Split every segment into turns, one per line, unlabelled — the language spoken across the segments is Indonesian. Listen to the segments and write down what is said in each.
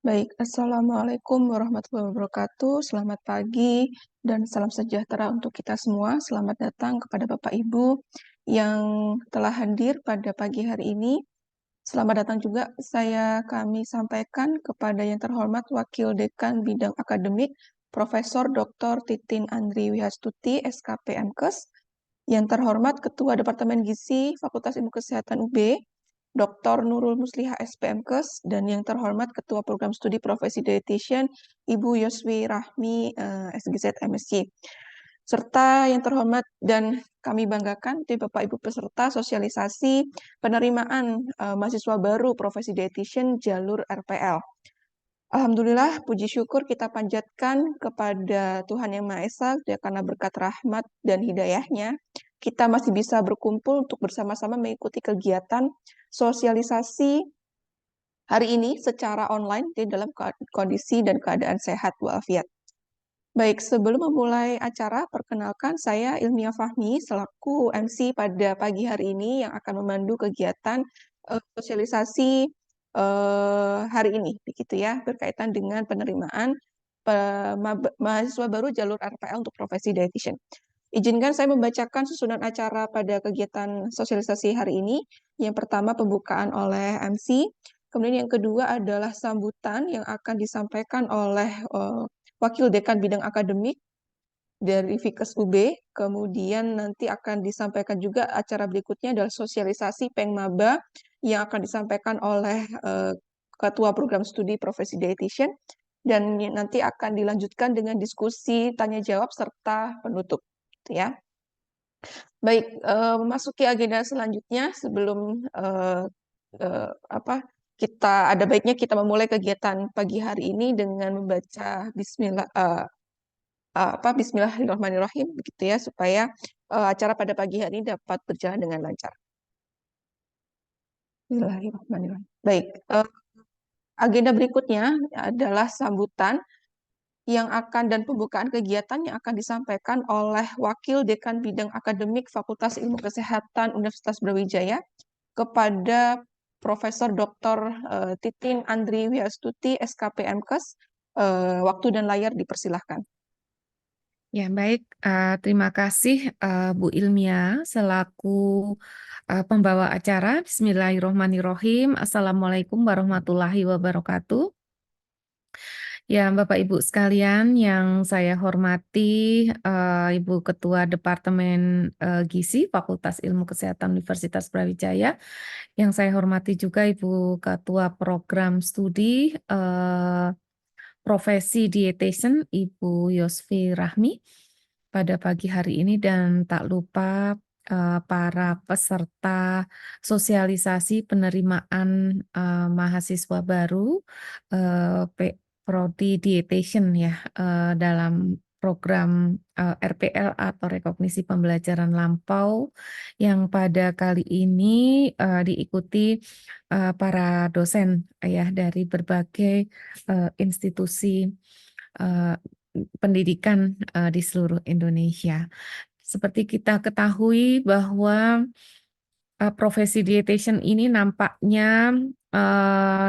Baik, Assalamualaikum warahmatullahi wabarakatuh. Selamat pagi dan salam sejahtera untuk kita semua. Selamat datang kepada Bapak Ibu yang telah hadir pada pagi hari ini. Selamat datang juga kami sampaikan kepada yang terhormat Wakil Dekan Bidang Akademik, Profesor Dr. Titin Andri Wihastuti, SKP MKes, yang terhormat Ketua Departemen Gizi Fakultas Ilmu Kesehatan UB, Dr. Nurul Musliha SPMkes, dan yang terhormat Ketua Program Studi Profesi Dietitian, Ibu Yoswi Rahmi, SGZ MSc. Serta yang terhormat dan kami banggakan di Bapak Ibu peserta sosialisasi penerimaan mahasiswa baru Profesi Dietitian jalur RPL. Alhamdulillah, puji syukur kita panjatkan kepada Tuhan Yang Maha Esa, karena berkat rahmat dan hidayahnya, kita masih bisa berkumpul untuk bersama-sama mengikuti kegiatan sosialisasi hari ini secara online di dalam kondisi dan keadaan sehat walafiat. Baik, sebelum memulai acara, perkenalkan saya Ilmia Fahmi selaku MC pada pagi hari ini yang akan memandu kegiatan sosialisasi hari ini, begitu ya, berkaitan dengan penerimaan mahasiswa baru jalur RPL untuk profesi dietitian. Izinkan saya membacakan susunan acara pada kegiatan sosialisasi hari ini. Yang pertama pembukaan oleh MC, kemudian yang kedua adalah sambutan yang akan disampaikan oleh Wakil Dekan Bidang Akademik dari Fikes UB, kemudian nanti akan disampaikan juga acara berikutnya adalah sosialisasi Pengmaba yang akan disampaikan oleh Ketua Program Studi Profesi Dietitian, dan nanti akan dilanjutkan dengan diskusi tanya jawab serta penutup, ya. Baik, memasuki agenda selanjutnya sebelum ada baiknya kita memulai kegiatan pagi hari ini dengan membaca Bismillahirrahmanirrahim, begitu ya, supaya acara pada pagi hari ini dapat berjalan dengan lancar. Bismillahirrahmanirrahim. Baik, agenda berikutnya adalah sambutan yang akan dan pembukaan kegiatan yang akan disampaikan oleh Wakil Dekan Bidang Akademik Fakultas Ilmu Kesehatan Universitas Brawijaya kepada Profesor Dr. Titin Andri Wihastuti, SKP MKes. Waktu dan layar dipersilahkan.
Ya, baik. Terima kasih Bu Ilmia selaku pembawa acara. Bismillahirrahmanirrahim. Assalamualaikum warahmatullahi wabarakatuh. Ya, Bapak Ibu sekalian yang saya hormati, Ibu Ketua Departemen Gizi Fakultas Ilmu Kesehatan Universitas Brawijaya, yang saya hormati juga Ibu Ketua Program Studi Profesi Dietitian Ibu Yosvi Rahmi pada pagi hari ini, dan tak lupa para peserta sosialisasi penerimaan mahasiswa baru Prodi Dietitian ya dalam program RPL atau Rekognisi Pembelajaran Lampau yang pada kali ini diikuti para dosen ya dari berbagai institusi pendidikan di seluruh Indonesia. Seperti kita ketahui bahwa profesi dietitian ini nampaknya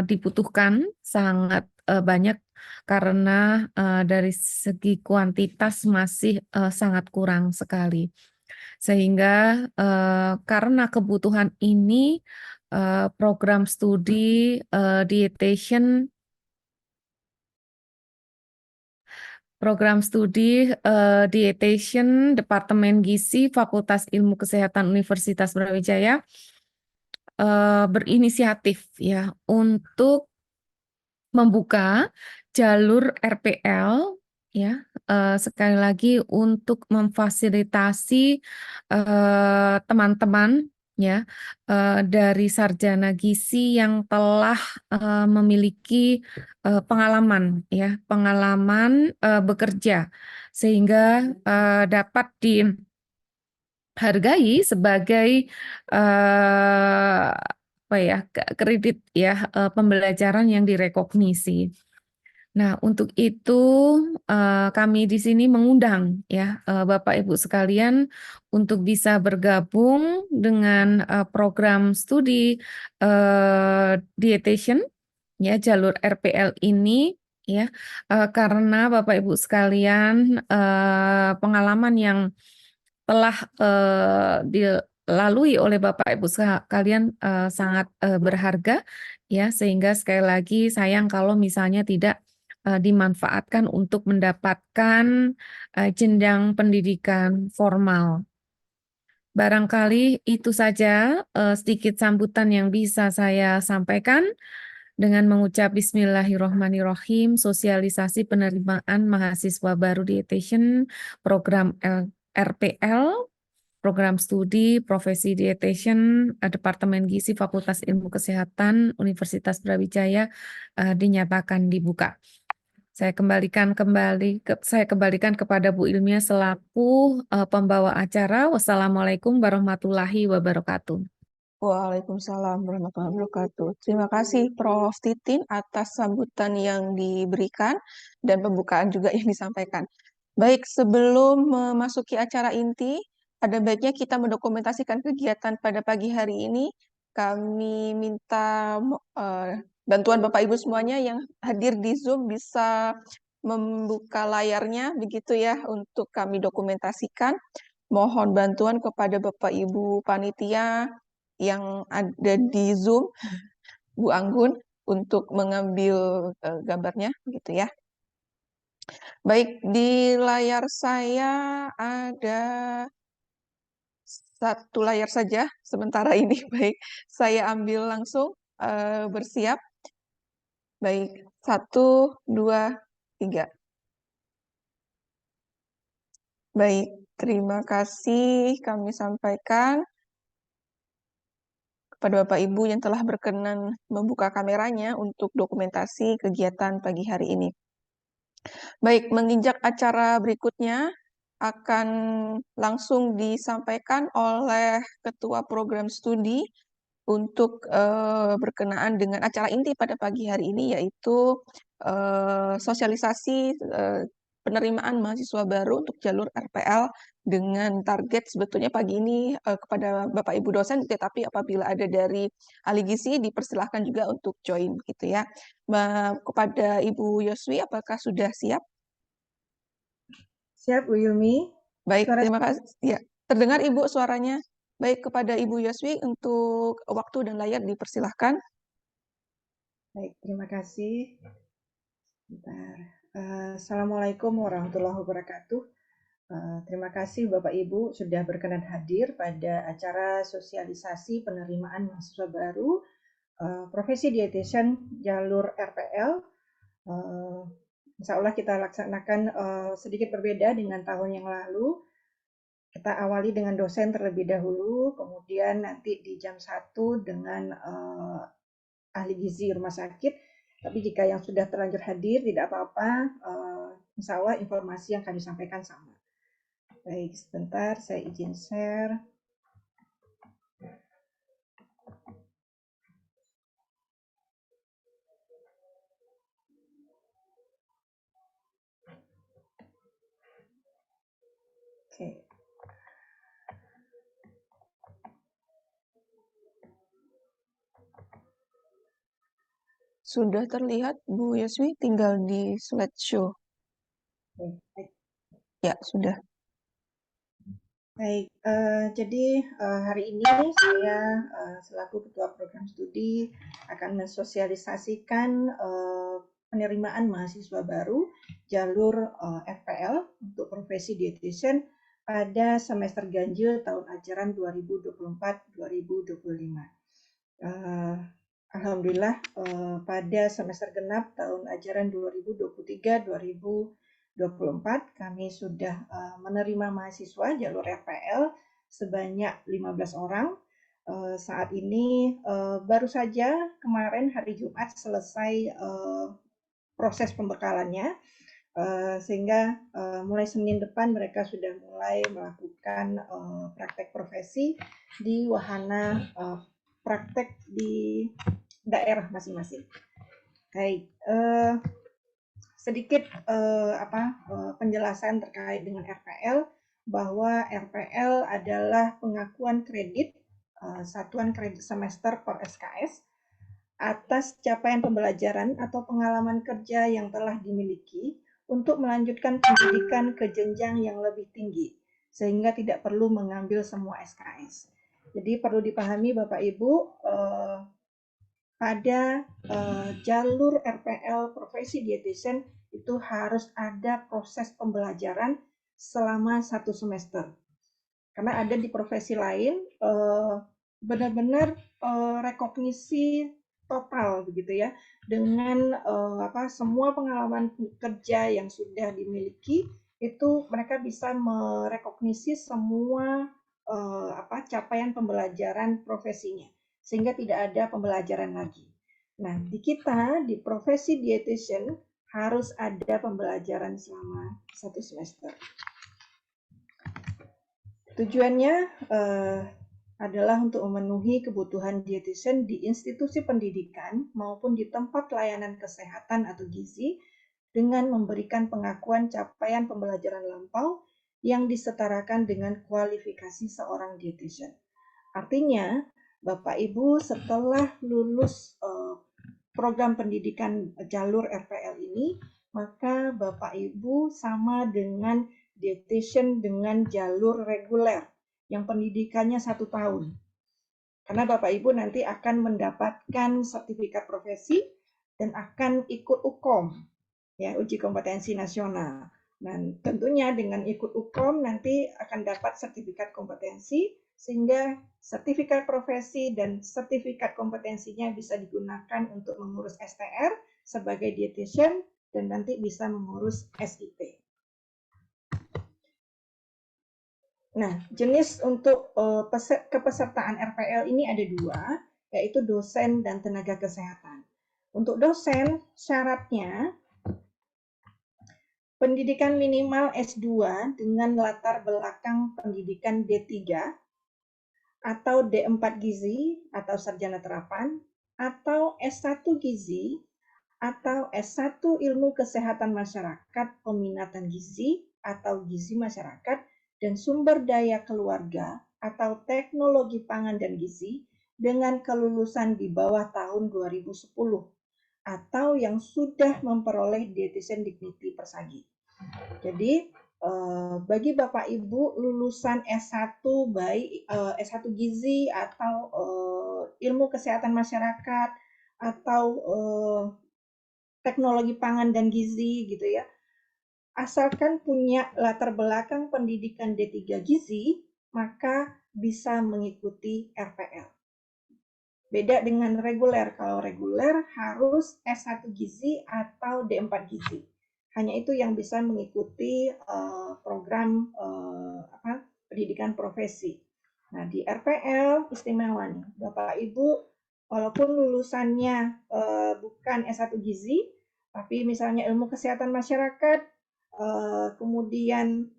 dibutuhkan sangat banyak karena dari segi kuantitas masih sangat kurang sekali. Sehingga karena kebutuhan ini program studi dietitian Departemen Gizi Fakultas Ilmu Kesehatan Universitas Brawijaya berinisiatif ya untuk membuka jalur RPL ya, sekali lagi untuk memfasilitasi teman-teman ya dari sarjana gizi yang telah memiliki pengalaman bekerja, sehingga dapat dihargai sebagai kredit ya pembelajaran yang direkognisi. Nah, untuk itu kami di sini mengundang ya Bapak Ibu sekalian untuk bisa bergabung dengan program studi dietitian ya jalur RPL ini ya karena Bapak Ibu sekalian pengalaman yang telah dilalui oleh Bapak Ibu sekalian sangat berharga ya sehingga sekali lagi sayang kalau misalnya tidak dimanfaatkan untuk mendapatkan jenjang pendidikan formal. Barangkali itu saja sedikit sambutan yang bisa saya sampaikan dengan mengucap Bismillahirrohmanirrohim, sosialisasi penerimaan mahasiswa baru di dietitian program RPL, program studi profesi dietitian Departemen Gizi Fakultas Ilmu Kesehatan Universitas Brawijaya dinyatakan dibuka. Saya kembalikan kepada Bu Ilmiah selaku pembawa acara. Wassalamualaikum warahmatullahi wabarakatuh.
Waalaikumsalam warahmatullahi wabarakatuh. Terima kasih Prof. Titin atas sambutan yang diberikan dan pembukaan juga yang disampaikan. Baik, sebelum memasuki acara inti, ada baiknya kita mendokumentasikan kegiatan pada pagi hari ini. Kami minta bantuan Bapak Ibu semuanya yang hadir di Zoom bisa membuka layarnya begitu ya untuk kami dokumentasikan. Mohon bantuan kepada Bapak Ibu panitia yang ada di Zoom, Bu Anggun, untuk mengambil gambarnya, gitu ya. Baik, di layar saya ada satu layar saja sementara ini. Baik, saya ambil langsung, bersiap. Baik, 1, 2, 3. Baik, terima kasih kami sampaikan kepada Bapak Ibu yang telah berkenan membuka kameranya untuk dokumentasi kegiatan pagi hari ini. Baik, menginjak acara berikutnya akan langsung disampaikan oleh Ketua Program Studi untuk berkenaan dengan acara inti pada pagi hari ini, yaitu sosialisasi penerimaan mahasiswa baru untuk jalur RPL dengan target sebetulnya pagi ini kepada Bapak Ibu dosen, tetapi apabila ada dari ahli gizi dipersilahkan juga untuk join gitu ya. Kepada Ibu Yoswi, apakah sudah siap?
Siap, Bu Yumi.
Baik, terima kasih. Ya, terdengar Ibu suaranya. Baik, kepada Ibu Yoswi untuk waktu dan layar dipersilahkan.
Baik, terima kasih. Bentar. Assalamualaikum warahmatullahi wabarakatuh. Terima kasih Bapak Ibu sudah berkenan hadir pada acara sosialisasi penerimaan mahasiswa baru profesi dietitian jalur RPL. Insya Allah kita laksanakan sedikit berbeda dengan tahun yang lalu. Kita awali dengan dosen terlebih dahulu, kemudian nanti di jam 1 dengan ahli gizi rumah sakit. Tapi jika yang sudah terlanjur hadir, tidak apa-apa. Insya Allah informasi yang kami sampaikan sama. Baik, sebentar saya izin share. Oke.
Sudah terlihat Bu Yoswi, tinggal di slideshow.
Baik.
Ya, sudah.
Baik, jadi hari ini saya selaku Ketua Program Studi akan mensosialisasikan penerimaan mahasiswa baru jalur FPL untuk profesi dietitian pada semester ganjil tahun ajaran 2024-2025. Alhamdulillah pada semester genap tahun ajaran 2023-2024 kami sudah menerima mahasiswa jalur FPL sebanyak 15 orang. Saat ini baru saja kemarin hari Jumat selesai proses pembekalannya, sehingga mulai Senin depan mereka sudah mulai melakukan praktek profesi di wahana praktek di daerah masing-masing. Baik, sedikit penjelasan terkait dengan RPL, bahwa RPL adalah pengakuan kredit satuan kredit semester per SKS atas capaian pembelajaran atau pengalaman kerja yang telah dimiliki untuk melanjutkan pendidikan ke jenjang yang lebih tinggi, sehingga tidak perlu mengambil semua SKS. Jadi perlu dipahami Bapak Ibu, pada jalur RPL profesi dietitian itu harus ada proses pembelajaran selama 1 semester. Karena ada di profesi lain benar-benar rekognisi total begitu ya, dengan semua pengalaman kerja yang sudah dimiliki, itu mereka bisa merekognisi semua capaian pembelajaran profesinya, sehingga tidak ada pembelajaran lagi. Nah, di kita di profesi dietitian harus ada pembelajaran selama 1 semester. Tujuannya adalah untuk memenuhi kebutuhan dietitian di institusi pendidikan maupun di tempat layanan kesehatan atau gizi dengan memberikan pengakuan capaian pembelajaran lampau yang disetarakan dengan kualifikasi seorang dietitian. Artinya, Bapak Ibu setelah lulus program pendidikan jalur RPL ini, maka Bapak Ibu sama dengan dietitian dengan jalur reguler yang pendidikannya 1 tahun. Karena Bapak Ibu nanti akan mendapatkan sertifikat profesi dan akan ikut UKOM, ya, uji kompetensi nasional. Dan tentunya dengan ikut UKOM nanti akan dapat sertifikat kompetensi, sehingga sertifikat profesi dan sertifikat kompetensinya bisa digunakan untuk mengurus STR sebagai dietitian dan nanti bisa mengurus SIP. Nah, jenis untuk kepesertaan RPL ini ada 2, yaitu dosen dan tenaga kesehatan. Untuk dosen, syaratnya pendidikan minimal S2 dengan latar belakang pendidikan D3 atau D4 gizi atau sarjana terapan, atau S1 gizi atau S1 ilmu kesehatan masyarakat peminatan gizi atau gizi masyarakat dan sumber daya keluarga atau teknologi pangan dan gizi dengan kelulusan di bawah tahun 2010 atau yang sudah memperoleh dietitian dignity persagi. Jadi bagi Bapak Ibu lulusan S1 baik S1 gizi atau ilmu kesehatan masyarakat atau teknologi pangan dan gizi gitu ya, asalkan punya latar belakang pendidikan D3 gizi, maka bisa mengikuti RPL. Beda dengan reguler. Kalau reguler harus S1 gizi atau D4 gizi. Hanya itu yang bisa mengikuti program pendidikan profesi. Nah, di RPL istimewa nih, Bapak Ibu, walaupun lulusannya bukan S1 gizi, tapi misalnya ilmu kesehatan masyarakat, kemudian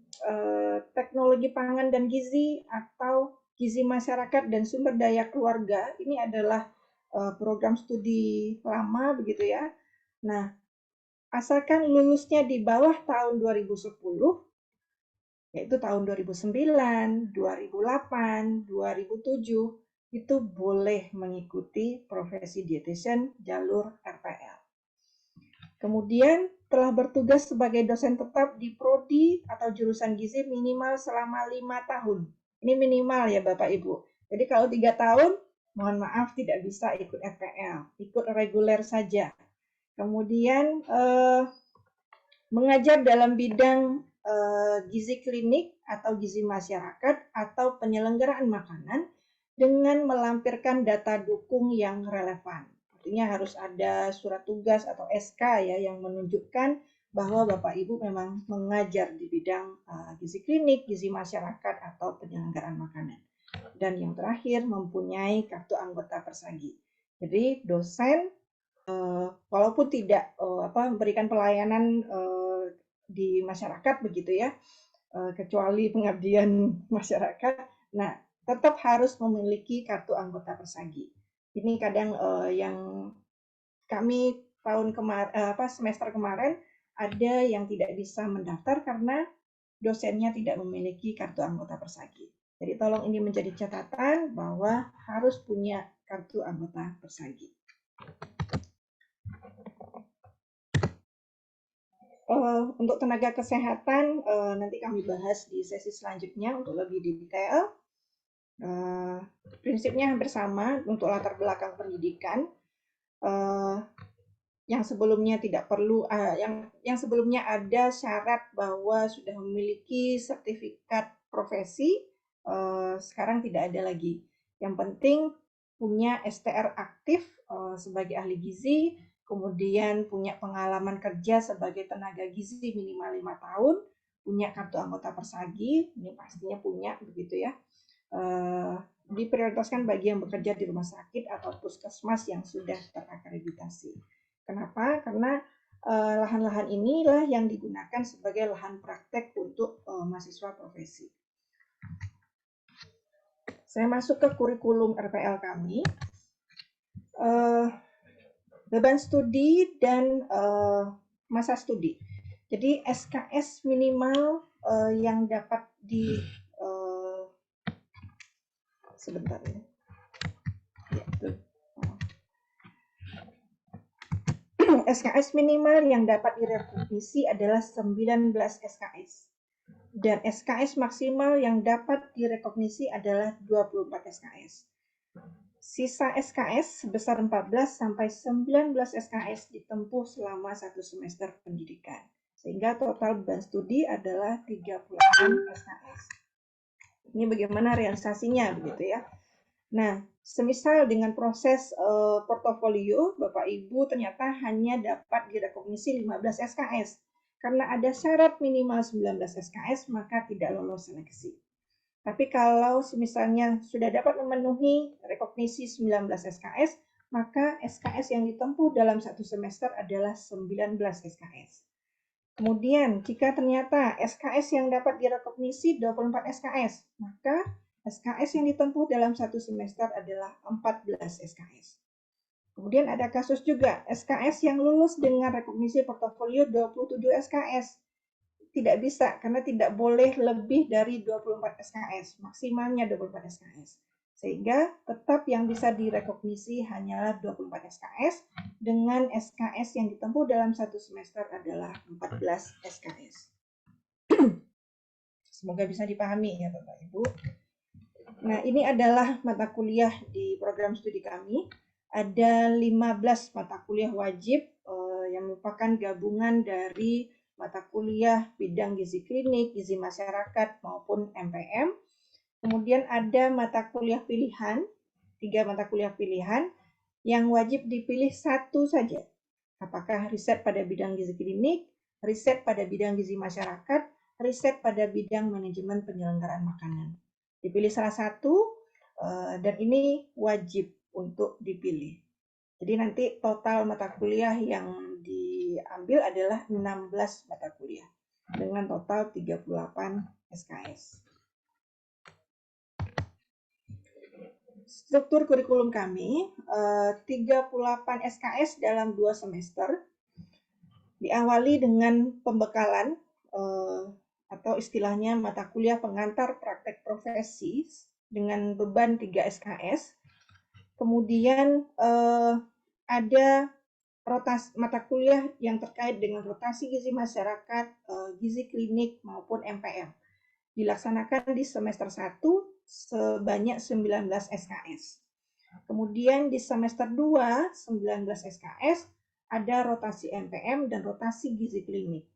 teknologi pangan dan gizi atau gizi masyarakat dan sumber daya keluarga, ini adalah program studi lama begitu ya. Nah, asalkan lulusnya di bawah tahun 2010, yaitu tahun 2009, 2008, 2007, itu boleh mengikuti profesi dietitian jalur RPL. Kemudian telah bertugas sebagai dosen tetap di prodi atau jurusan gizi minimal selama 5 tahun. Ini minimal ya Bapak Ibu. Jadi kalau 3 tahun, mohon maaf tidak bisa ikut RPL, ikut reguler saja. Kemudian mengajar dalam bidang gizi klinik atau gizi masyarakat atau penyelenggaraan makanan dengan melampirkan data dukung yang relevan. Artinya harus ada surat tugas atau SK ya yang menunjukkan bahwa Bapak Ibu memang mengajar di bidang gizi klinik, gizi masyarakat atau penyelenggaraan makanan. Dan yang terakhir mempunyai kartu anggota persagi. Jadi dosen walaupun tidak memberikan pelayanan di masyarakat begitu ya, kecuali pengabdian masyarakat, nah tetap harus memiliki kartu anggota persagi. Ini kadang yang kami semester kemarin ada yang tidak bisa mendaftar karena dosennya tidak memiliki kartu anggota persagi. Jadi tolong ini menjadi catatan bahwa harus punya kartu anggota persagi. Untuk tenaga kesehatan nanti kami bahas di sesi selanjutnya untuk lebih detail. Prinsipnya hampir sama untuk latar belakang pendidikan. Yang sebelumnya tidak perlu, yang sebelumnya ada syarat bahwa sudah memiliki sertifikat profesi, sekarang tidak ada lagi. Yang penting punya STR aktif sebagai ahli gizi, kemudian punya pengalaman kerja sebagai tenaga gizi minimal 5 tahun, punya kartu anggota Persagi, ini pastinya punya begitu ya. Diprioritaskan bagi yang bekerja di rumah sakit atau puskesmas yang sudah terakreditasi. Kenapa? Karena lahan-lahan inilah yang digunakan sebagai lahan praktek untuk mahasiswa profesi. Saya masuk ke kurikulum RPL kami. Beban studi dan masa studi. Jadi SKS minimal yang dapat di sebentar ya. SKS minimal yang dapat direkognisi adalah 19 SKS. Dan SKS maksimal yang dapat direkognisi adalah 24 SKS. Sisa SKS sebesar 14 sampai 19 SKS ditempuh selama 1 semester pendidikan. Sehingga total beban studi adalah 38 SKS. Ini bagaimana realisasinya begitu ya. Nah, semisal dengan proses portofolio, Bapak Ibu ternyata hanya dapat direkognisi 15 SKS. Karena ada syarat minimal 19 SKS, maka tidak lolos seleksi. Tapi kalau misalnya sudah dapat memenuhi rekognisi 19 SKS, maka SKS yang ditempuh dalam 1 semester adalah 19 SKS. Kemudian, jika ternyata SKS yang dapat direkognisi 24 SKS, maka SKS yang ditempuh dalam 1 semester adalah 14 SKS. Kemudian ada kasus juga, SKS yang lulus dengan rekognisi portofolio 27 SKS. Tidak bisa, karena tidak boleh lebih dari 24 SKS, maksimalnya 24 SKS. Sehingga tetap yang bisa direkognisi hanyalah 24 SKS, dengan SKS yang ditempuh dalam 1 semester adalah 14 SKS. Semoga bisa dipahami ya Bapak Ibu. Nah, ini adalah mata kuliah di program studi kami. Ada 15 mata kuliah wajib yang merupakan gabungan dari mata kuliah bidang gizi klinik, gizi masyarakat, maupun MPM. Kemudian ada mata kuliah pilihan, 3 mata kuliah pilihan, yang wajib dipilih satu saja. Apakah riset pada bidang gizi klinik, riset pada bidang gizi masyarakat, riset pada bidang manajemen penyelenggaraan makanan. Dipilih salah satu, dan ini wajib untuk dipilih. Jadi nanti total mata kuliah yang diambil adalah 16 mata kuliah dengan total 38 SKS. Struktur kurikulum kami 38 SKS dalam 2 semester. Diawali dengan pembekalan atau istilahnya mata kuliah pengantar praktek profesi dengan beban 3 SKS. Kemudian ada rotasi mata kuliah yang terkait dengan rotasi gizi masyarakat, gizi klinik maupun MPM. Dilaksanakan di semester 1 sebanyak 19 SKS. Kemudian di semester 2 19 SKS ada rotasi MPM dan rotasi gizi klinik.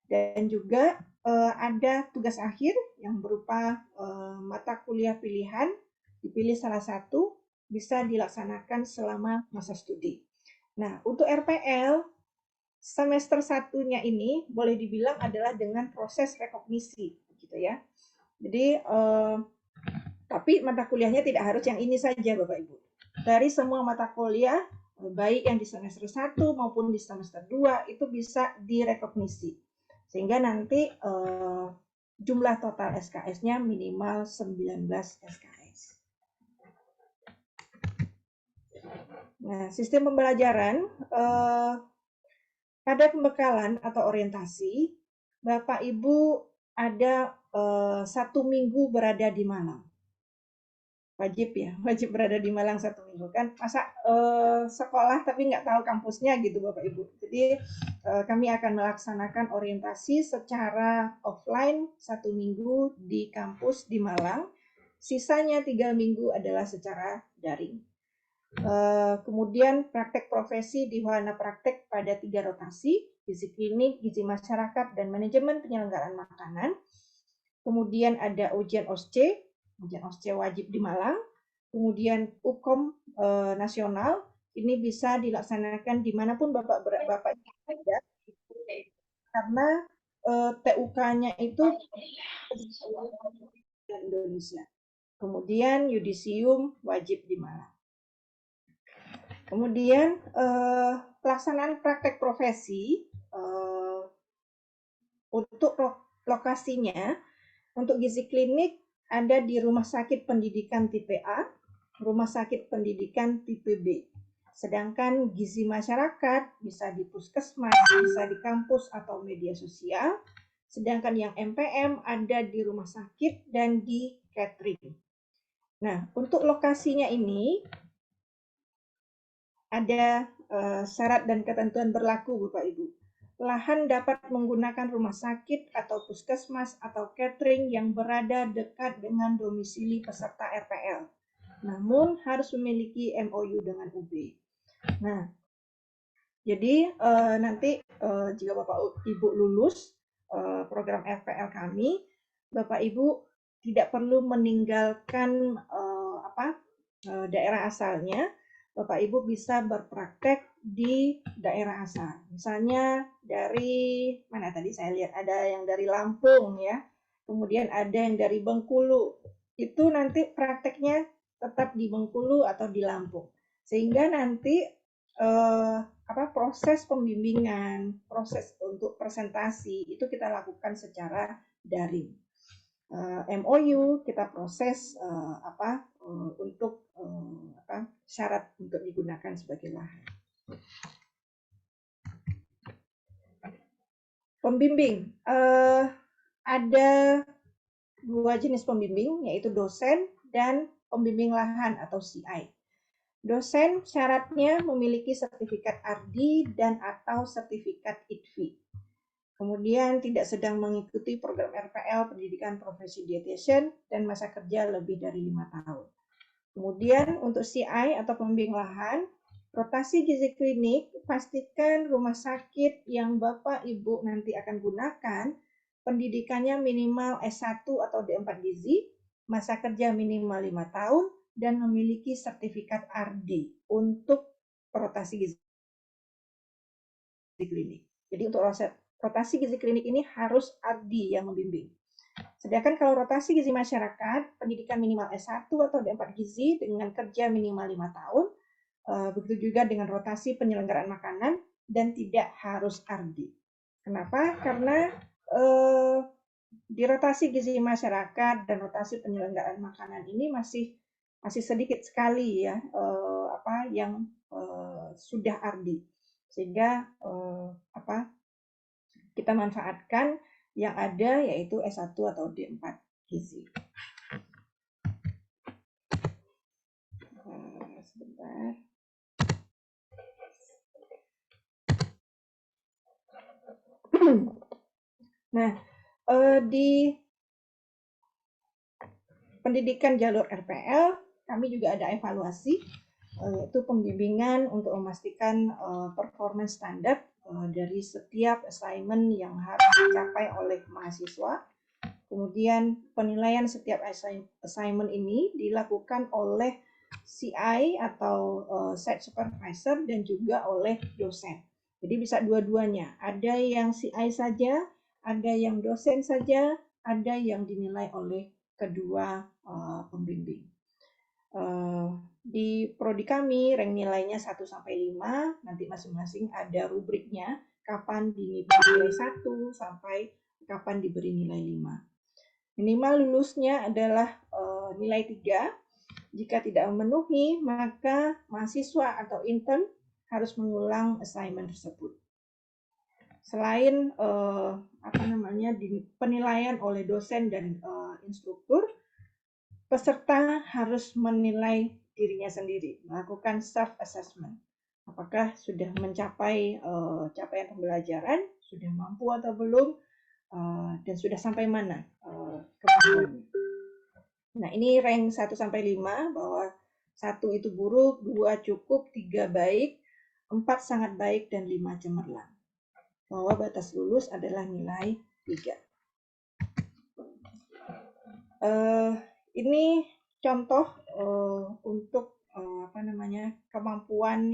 Dan juga ada tugas akhir yang berupa mata kuliah pilihan, dipilih salah satu, bisa dilaksanakan selama masa studi. Nah, untuk RPL, semester satunya ini boleh dibilang adalah dengan proses rekognisi, gitu ya. Jadi, tapi mata kuliahnya tidak harus yang ini saja, Bapak Ibu. Dari semua mata kuliah, baik yang di semester 1 maupun di semester 2, itu bisa direkognisi. Sehingga nanti jumlah total SKS-nya minimal 19 SKS. Nah, sistem pembelajaran pada pembekalan atau orientasi, Bapak Ibu ada 1 minggu berada di Malang. wajib berada di Malang 1 minggu kan. Masa sekolah tapi nggak tahu kampusnya gitu Bapak Ibu. Jadi kami akan melaksanakan orientasi secara offline 1 minggu di kampus di Malang. Sisanya 3 minggu adalah secara daring. Kemudian praktek profesi di wahana praktek pada 3 rotasi, gizi klinik, gizi masyarakat, dan manajemen penyelenggaraan makanan. Kemudian ada ujian OSCE wajib di Malang. Kemudian UKOM nasional, ini bisa dilaksanakan dimanapun Bapak berada, karena TUK-nya itu di Indonesia. Kemudian yudisium wajib di Malang. Kemudian pelaksanaan praktek profesi untuk lokasinya, untuk gizi klinik ada di Rumah Sakit Pendidikan tipe A, Rumah Sakit Pendidikan tipe B. Sedangkan gizi masyarakat bisa di puskesmas, bisa di kampus atau media sosial. Sedangkan yang MPM ada di rumah sakit dan di catering. Nah, untuk lokasinya ini ada syarat dan ketentuan berlaku, Bapak Ibu. Lahan dapat menggunakan rumah sakit atau puskesmas atau catering yang berada dekat dengan domisili peserta RPL. Namun harus memiliki MOU dengan UB. Nah, jadi nanti jika Bapak Ibu lulus program RPL kami, Bapak Ibu tidak perlu meninggalkan daerah asalnya. Bapak Ibu bisa berpraktek di daerah asal. Misalnya dari mana tadi saya lihat ada yang dari Lampung ya, kemudian ada yang dari Bengkulu. Itu nanti prakteknya tetap di Bengkulu atau di Lampung. Sehingga nanti proses pembimbingan, proses untuk presentasi itu kita lakukan secara daring. MOU kita proses untuk syarat untuk digunakan sebagai lahan. Pembimbing ada 2 jenis pembimbing, yaitu dosen dan pembimbing lahan atau CI. Dosen syaratnya memiliki sertifikat ARDI dan atau sertifikat IDFI. Kemudian tidak sedang mengikuti program RPL Pendidikan Profesi Dietitian dan masa kerja lebih dari 5 tahun. Kemudian untuk CI atau pembimbing lahan, rotasi gizi klinik, pastikan rumah sakit yang Bapak Ibu nanti akan gunakan, pendidikannya minimal S1 atau D4 gizi, masa kerja minimal 5 tahun, dan memiliki sertifikat ARDI untuk rotasi gizi klinik. Jadi untuk rotasi gizi klinik ini harus ARDI yang membimbing. Sedangkan kalau rotasi gizi masyarakat, pendidikan minimal S1 atau D4 gizi dengan kerja minimal 5 tahun, begitu juga dengan rotasi penyelenggaraan makanan dan tidak harus ARDI. Kenapa? Karena di rotasi gizi masyarakat dan rotasi penyelenggaraan makanan ini masih sedikit sekali ya yang sudah ARDI. Sehingga kita manfaatkan yang ada yaitu S1 atau D4 gizi. Sebentar. Nah, di pendidikan jalur RPL kami juga ada evaluasi, yaitu pembimbingan untuk memastikan performance standar dari setiap assignment yang harus dicapai oleh mahasiswa. Kemudian penilaian setiap assignment ini dilakukan oleh CI atau site supervisor dan juga oleh dosen. Jadi bisa dua-duanya. Ada yang CI saja, ada yang dosen saja, ada yang dinilai oleh kedua pembimbing. Di prodi kami rank nilainya 1 sampai 5, nanti masing-masing ada rubriknya, kapan diberi nilai 1 sampai kapan diberi nilai 5. Minimal lulusnya adalah nilai 3. Jika tidak memenuhi, maka mahasiswa atau intern harus mengulang assignment tersebut. Selain penilaian oleh dosen dan instruktur, peserta harus menilai dirinya sendiri, melakukan self-assessment. Apakah sudah mencapai capaian pembelajaran, sudah mampu atau belum, dan sudah sampai mana kemampuannya. Nah, ini rank 1-5, bahwa 1 itu buruk, 2 cukup, 3 baik, 4 sangat baik, dan 5 cemerlang. Bahwa batas lulus adalah nilai 3. Ini contoh untuk kemampuan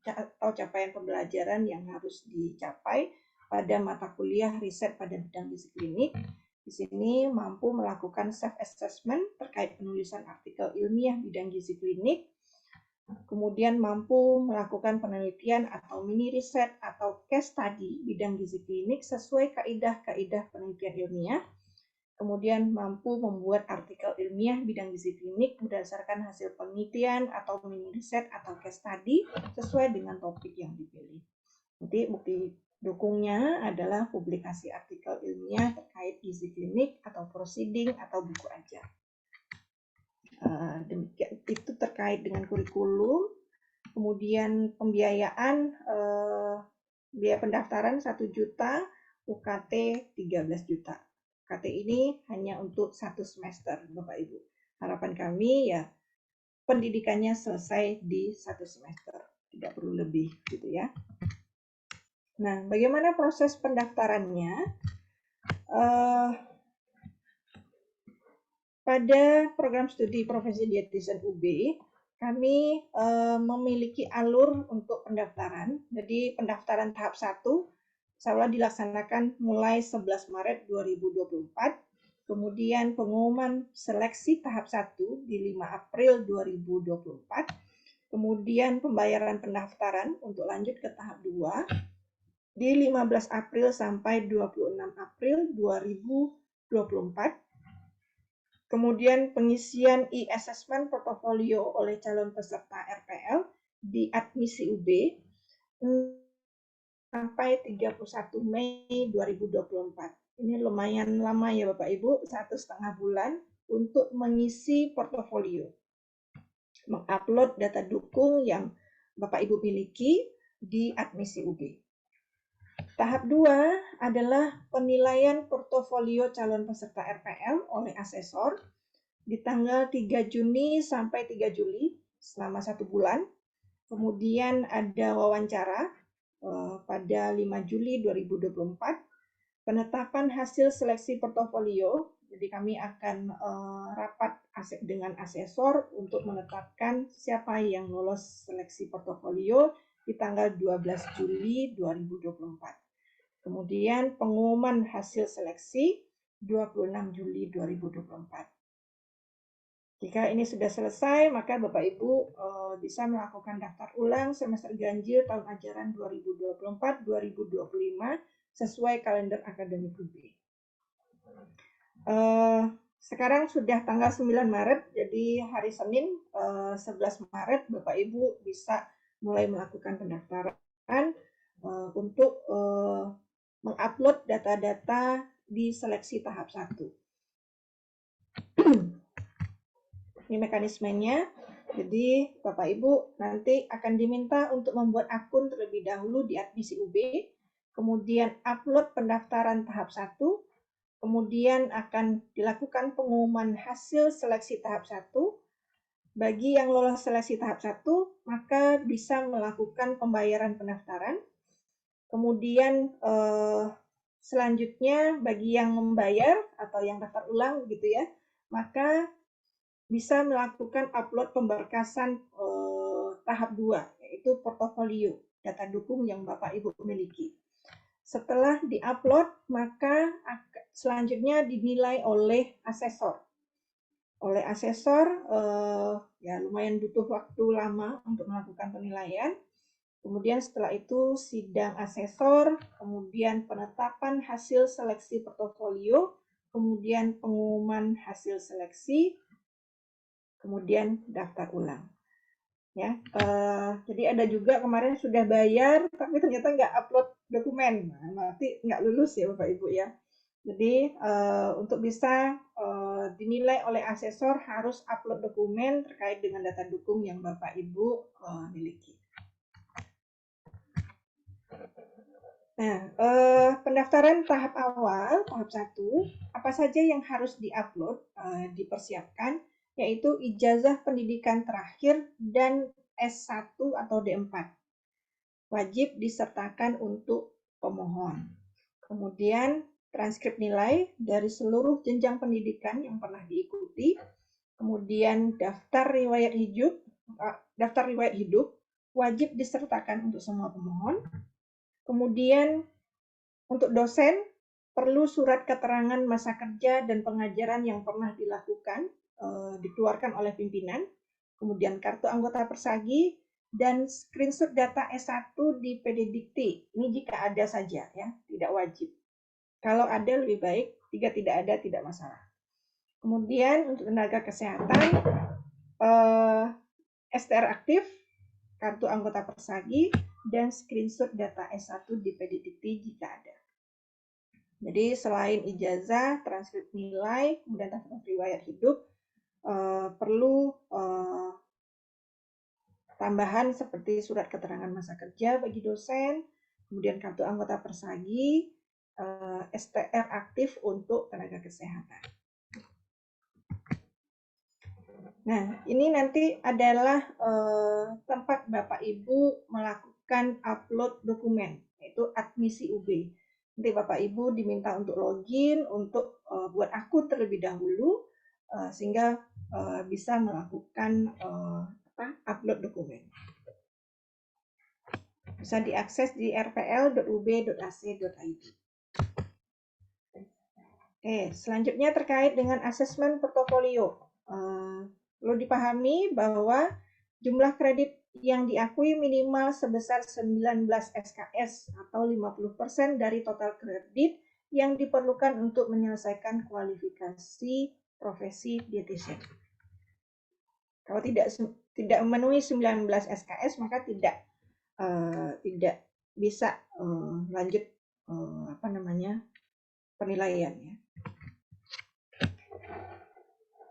atau capaian pembelajaran yang harus dicapai pada mata kuliah riset pada bidang gizi klinik. Di sini mampu melakukan self-assessment terkait penulisan artikel ilmiah bidang gizi klinik, kemudian mampu melakukan penelitian atau mini riset atau case study bidang gizi klinik sesuai kaidah-kaidah penelitian ilmiah, kemudian mampu membuat artikel ilmiah bidang gizi klinik berdasarkan hasil penelitian atau mini riset atau case study sesuai dengan topik yang dipilih. Nanti bukti dukungnya adalah publikasi artikel ilmiah terkait gizi klinik atau proceeding atau buku ajar. Demikian, itu terkait dengan kurikulum. Kemudian pembiayaan, biaya pendaftaran 1 juta, UKT 13 juta. UKT ini hanya untuk 1 semester, Bapak Ibu. Harapan kami ya pendidikannya selesai di 1 semester, tidak perlu lebih gitu ya. Nah, bagaimana proses pendaftarannya? Pada program studi profesi dietitian UB, kami memiliki alur untuk pendaftaran. Jadi pendaftaran tahap 1 insya dilaksanakan mulai 11 Maret 2024. Kemudian pengumuman seleksi tahap 1 di 5 April 2024. Kemudian pembayaran pendaftaran untuk lanjut ke tahap 2 di 15 April sampai 26 April 2024. Kemudian pengisian e-assessment portofolio oleh calon peserta RPL di admisi UB sampai 31 Mei 2024. Ini lumayan lama ya Bapak Ibu, 1,5 bulan untuk mengisi portofolio. Mengupload data dukung yang Bapak Ibu miliki di admisi UB. Tahap 2 adalah penilaian portofolio calon peserta RPL oleh asesor di tanggal 3 Juni sampai 3 Juli selama 1 bulan. Kemudian ada wawancara pada 5 Juli 2024. Penetapan hasil seleksi portofolio. Jadi kami akan rapat dengan asesor untuk menetapkan siapa yang lolos seleksi portofolio di tanggal 12 Juli 2024. Kemudian pengumuman hasil seleksi 26 Juli 2024. Jika ini sudah selesai, maka Bapak Ibu bisa melakukan daftar ulang semester ganjil tahun ajaran 2024-2025 sesuai kalender akademik UB. Sekarang sudah tanggal 9 Maret, jadi hari Senin 11 Maret Bapak Ibu bisa mulai melakukan pendaftaran untuk mengupload data-data di seleksi tahap 1. Ini mekanismenya. Jadi Bapak Ibu nanti akan diminta untuk membuat akun terlebih dahulu di admisi UB, kemudian upload pendaftaran tahap 1, kemudian akan dilakukan pengumuman hasil seleksi tahap 1. Bagi yang lolos seleksi tahap 1, maka bisa melakukan pembayaran pendaftaran. Kemudian selanjutnya bagi yang membayar atau yang daftar ulang gitu ya, maka bisa melakukan upload pemberkasan tahap 2, yaitu portofolio, data dukung yang Bapak Ibu miliki. Setelah diupload, maka selanjutnya dinilai oleh asesor. Oleh asesor, ya lumayan butuh waktu lama untuk melakukan penilaian. Kemudian setelah itu sidang asesor, kemudian penetapan hasil seleksi portofolio, kemudian pengumuman hasil seleksi, kemudian daftar ulang. Ya, jadi ada juga kemarin sudah bayar, tapi ternyata nggak upload dokumen, nanti nggak lulus ya Bapak Ibu ya. Jadi untuk bisa dinilai oleh asesor harus upload dokumen terkait dengan data dukung yang Bapak Ibu miliki. Nah, pendaftaran tahap awal, tahap 1, apa saja yang harus diupload, dipersiapkan, yaitu ijazah pendidikan terakhir dan S1 atau D4. Wajib disertakan untuk pemohon. Kemudian transkrip nilai dari seluruh jenjang pendidikan yang pernah diikuti, kemudian daftar riwayat hidup wajib disertakan untuk semua pemohon. Kemudian untuk dosen perlu surat keterangan masa kerja dan pengajaran yang pernah dilakukan, dikeluarkan oleh pimpinan, kemudian kartu anggota persagi, dan screenshot data S1 di PD Dikti. Ini jika ada saja, ya, tidak wajib. Kalau ada lebih baik, jika tidak ada tidak masalah. Kemudian untuk tenaga kesehatan, STR aktif, kartu anggota persagi, dan screenshot data S1 di PD Dikti jika ada. Jadi selain ijazah, transkrip nilai, kemudian daftar riwayat hidup, perlu tambahan seperti surat keterangan masa kerja bagi dosen, kemudian kartu anggota persagi, STR aktif untuk tenaga kesehatan. Nah, ini nanti adalah tempat Bapak Ibu melakukan upload dokumen, yaitu admisi UB. Nanti Bapak Ibu diminta untuk login, untuk buat akun terlebih dahulu, sehingga bisa melakukan upload dokumen. Bisa diakses di rpl.ub.ac.id. Oke, selanjutnya terkait dengan asesmen portofolio. Perlu dipahami bahwa jumlah kredit yang diakui minimal sebesar 19 SKS atau 50% dari total kredit yang diperlukan untuk menyelesaikan kualifikasi profesi dietitian. Kalau tidak memenuhi 19 SKS maka tidak bisa lanjut penilaian, ya.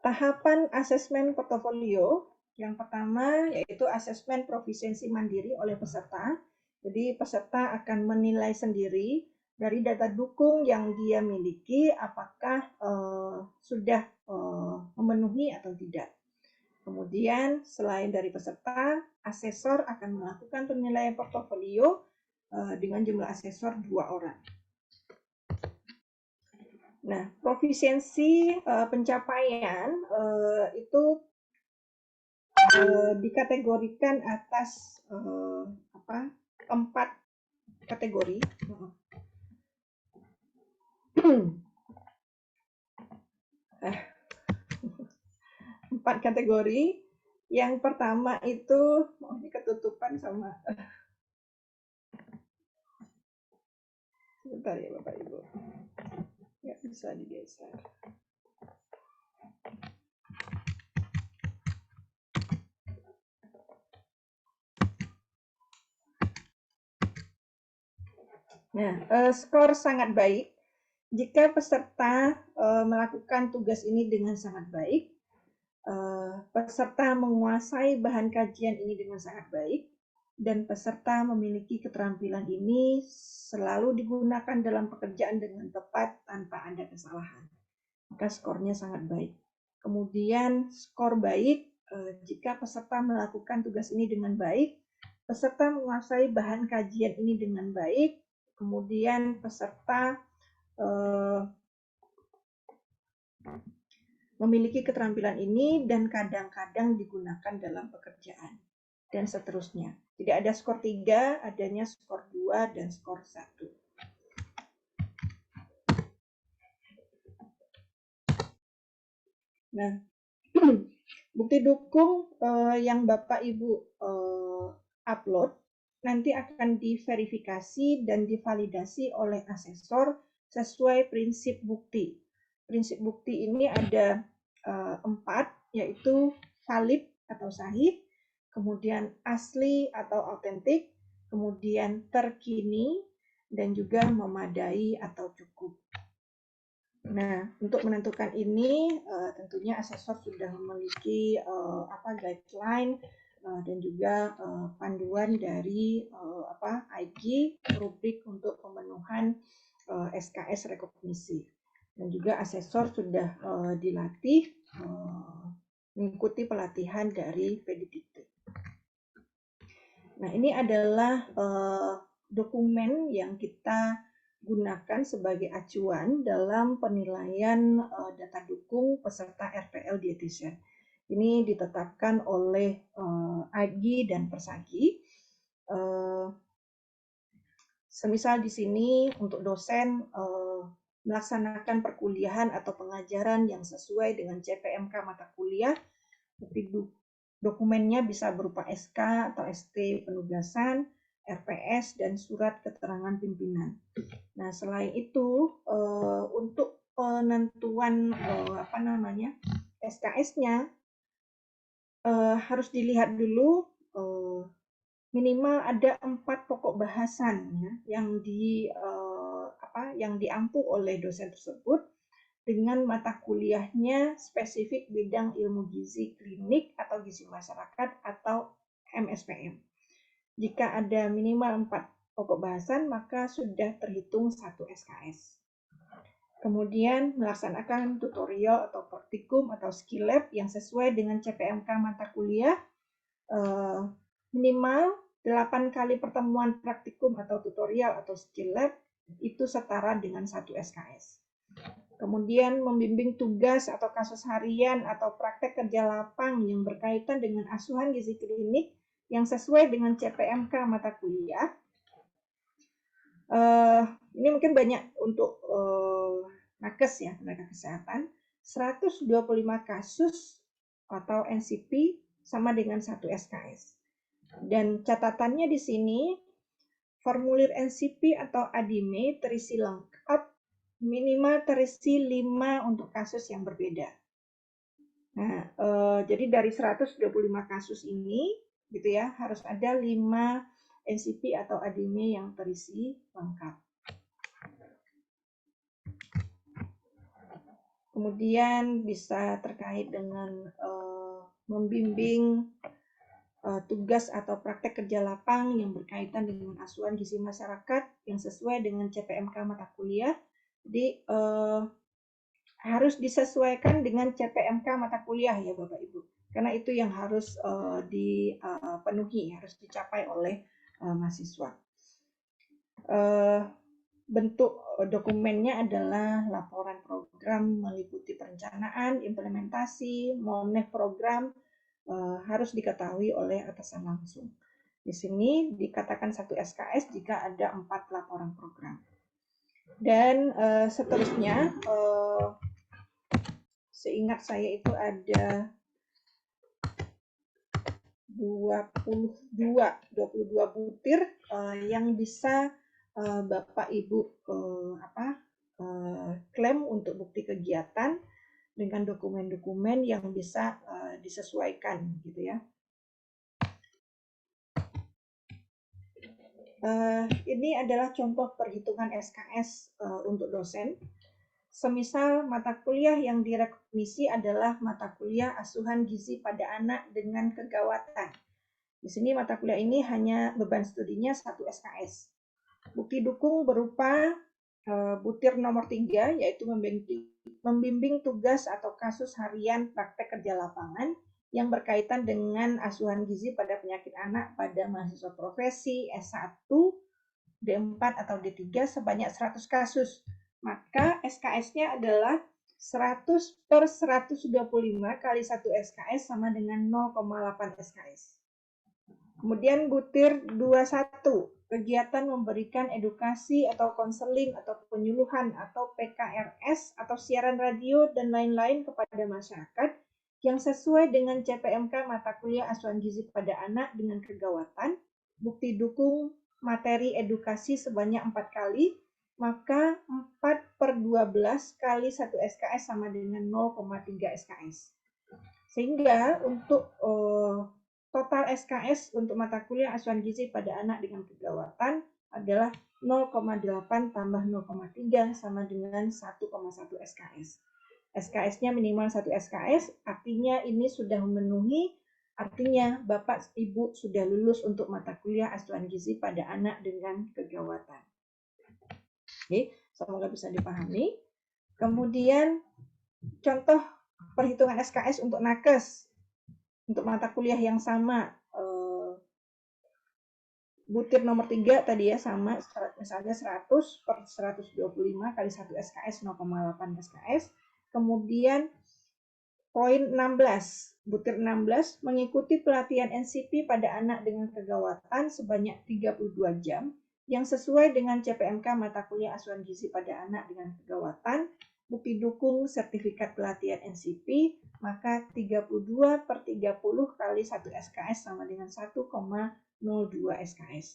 Tahapan asesmen portofolio yang pertama yaitu asesmen profisiensi mandiri oleh peserta. Jadi peserta akan menilai sendiri dari data dukung yang dia miliki apakah sudah memenuhi atau tidak. Kemudian selain dari peserta, asesor akan melakukan penilaian portofolio dengan jumlah asesor 2 orang. Nah, profisiensi pencapaian itu dikategorikan atas 4 kategori. 4 kategori. Yang pertama itu, ini ketutupan sama. Sebentar ya Bapak Ibu. Nggak bisa digeser. Nah, skor sangat baik. Jika peserta melakukan tugas ini dengan sangat baik, peserta menguasai bahan kajian ini dengan sangat baik, dan peserta memiliki keterampilan ini selalu digunakan dalam pekerjaan dengan tepat tanpa ada kesalahan. Maka skornya sangat baik. Kemudian skor baik jika peserta melakukan tugas ini dengan baik, peserta menguasai bahan kajian ini dengan baik, kemudian peserta memiliki keterampilan ini dan kadang-kadang digunakan dalam pekerjaan, dan seterusnya. Tidak ada skor 3, adanya skor 2 dan skor 1. Nah, bukti dukung yang Bapak Ibu upload nanti akan diverifikasi dan divalidasi oleh asesor sesuai prinsip bukti. Prinsip bukti ini ada 4, yaitu valid atau sahih, kemudian asli atau autentik, kemudian terkini, dan juga memadai atau cukup. Nah, untuk menentukan ini tentunya asesor sudah memiliki guideline dan juga panduan dari IG rubrik untuk pemenuhan SKS rekognisi. Dan juga asesor sudah dilatih mengikuti pelatihan dari PDDT. Nah, ini adalah dokumen yang kita gunakan sebagai acuan dalam penilaian data dukung peserta RPL Dietitian. Ini ditetapkan oleh AGI dan Persagi. Semisal di sini untuk dosen melaksanakan perkuliahan atau pengajaran yang sesuai dengan CPMK mata kuliah, dokumennya bisa berupa SK atau ST penugasan, RPS, dan surat keterangan pimpinan. Nah, selain itu untuk penentuan SKS-nya harus dilihat dulu minimal ada 4 pokok bahasan ya, yang diampu oleh dosen tersebut dengan mata kuliahnya spesifik bidang ilmu gizi klinik atau gizi masyarakat atau MSPM. Jika ada minimal 4 pokok bahasan, maka sudah terhitung 1 SKS. Kemudian melaksanakan tutorial atau praktikum atau skill lab yang sesuai dengan CPMK mata kuliah, minimal 8 kali pertemuan praktikum atau tutorial atau skill lab itu setara dengan 1 SKS. Kemudian membimbing tugas atau kasus harian atau praktek kerja lapang yang berkaitan dengan asuhan gizi klinik yang sesuai dengan CPMK mata kuliah. Ini mungkin banyak untuk nakes ya, tenaga kesehatan. 125 kasus atau NCP sama dengan 1 SKS. Dan catatannya di sini, formulir NCP atau ADIME terisi lengkap, minimal terisi 5 untuk kasus yang berbeda. Nah, jadi dari 125 kasus ini, gitu ya, harus ada 5 NCP atau ADIME yang terisi lengkap. Kemudian bisa terkait dengan membimbing tugas atau praktek kerja lapang yang berkaitan dengan asuhan gizi masyarakat yang sesuai dengan CPMK mata kuliah. Jadi harus disesuaikan dengan CPMK mata kuliah ya Bapak Ibu, karena itu yang harus dipenuhi, harus dicapai oleh mahasiswa. Bentuk dokumennya adalah laporan program meliputi perencanaan, implementasi, monef program, harus diketahui oleh atasan langsung. Di sini dikatakan 1 SKS jika ada 4 laporan program. Dan seterusnya, seingat saya itu ada 22 butir yang bisa Bapak Ibu klaim untuk bukti kegiatan dengan dokumen-dokumen yang bisa disesuaikan gitu ya. Ini adalah contoh perhitungan SKS untuk dosen. Semisal mata kuliah yang direkognisi adalah mata kuliah asuhan gizi pada anak dengan kegawatan. Di sini mata kuliah ini hanya beban studinya 1 SKS. Bukti dukung berupa butir nomor 3, yaitu membimbing tugas atau kasus harian praktek kerja lapangan yang berkaitan dengan asuhan gizi pada penyakit anak pada mahasiswa profesi S1, D4 atau D3 sebanyak 100 kasus. Maka SKS-nya adalah 100/125 kali 1 SKS sama dengan 0,8 SKS. Kemudian butir 21, kegiatan memberikan edukasi atau konseling atau penyuluhan atau PKRS atau siaran radio dan lain-lain kepada masyarakat yang sesuai dengan CPMK mata kuliah asuhan gizi pada anak dengan kegawatan, bukti dukung materi edukasi sebanyak 4 kali, maka 4/12 kali 1 SKS sama dengan 0,3 SKS. Sehingga untuk total SKS untuk mata kuliah asuhan gizi pada anak dengan kegawatan adalah 0,8 tambah 0,3 sama dengan 1,1 SKS. SKS-nya minimal 1 SKS, artinya ini sudah memenuhi, artinya Bapak Ibu sudah lulus untuk mata kuliah asuhan gizi pada anak dengan kegawatan. Oke, semoga bisa dipahami. Kemudian contoh perhitungan SKS untuk nakes, untuk mata kuliah yang sama, butir nomor 3 tadi ya sama, misalnya 100 per 125 kali 1 SKS 0,8 SKS. Kemudian poin 16, butir 16 mengikuti pelatihan NCP pada anak dengan kegawatan sebanyak 32 jam yang sesuai dengan CPMK mata kuliah asuhan gizi pada anak dengan kegawatan, bukti dukung sertifikat pelatihan NCP, maka 32 per 30 kali 1 SKS sama dengan 1,02 SKS.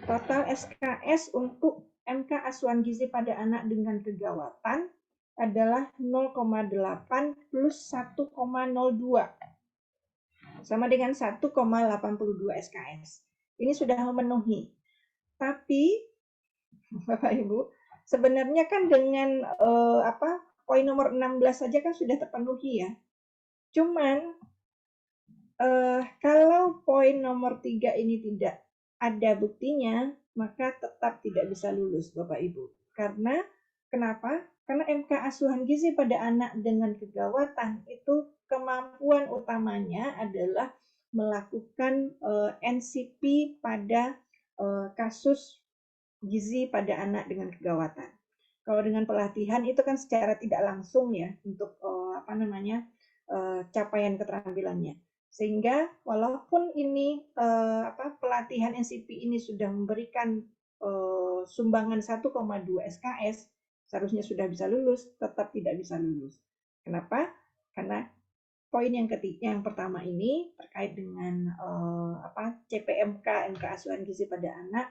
Total SKS untuk MK asuhan gizi pada anak dengan kegawatan adalah 0,8 plus 1,02 sama dengan 1,82 SKS. Ini sudah memenuhi. Tapi Bapak Ibu, sebenarnya kan dengan poin nomor 16 saja kan sudah terpenuhi ya. Cuman kalau poin nomor 3 ini tidak ada buktinya, maka tetap tidak bisa lulus Bapak Ibu. Karena kenapa? Karena MK asuhan gizi pada anak dengan kegawatan itu kemampuan utamanya adalah melakukan NCP pada kasus gizi pada anak dengan kegawatan. Kalau dengan pelatihan itu kan secara tidak langsung ya untuk capaian keterampilannya. Sehingga walaupun ini pelatihan NCP ini sudah memberikan sumbangan 1,2 SKS, seharusnya sudah bisa lulus, tetap tidak bisa lulus. Kenapa? Karena poin yang pertama ini terkait dengan CPMK MK asuhan gizi pada anak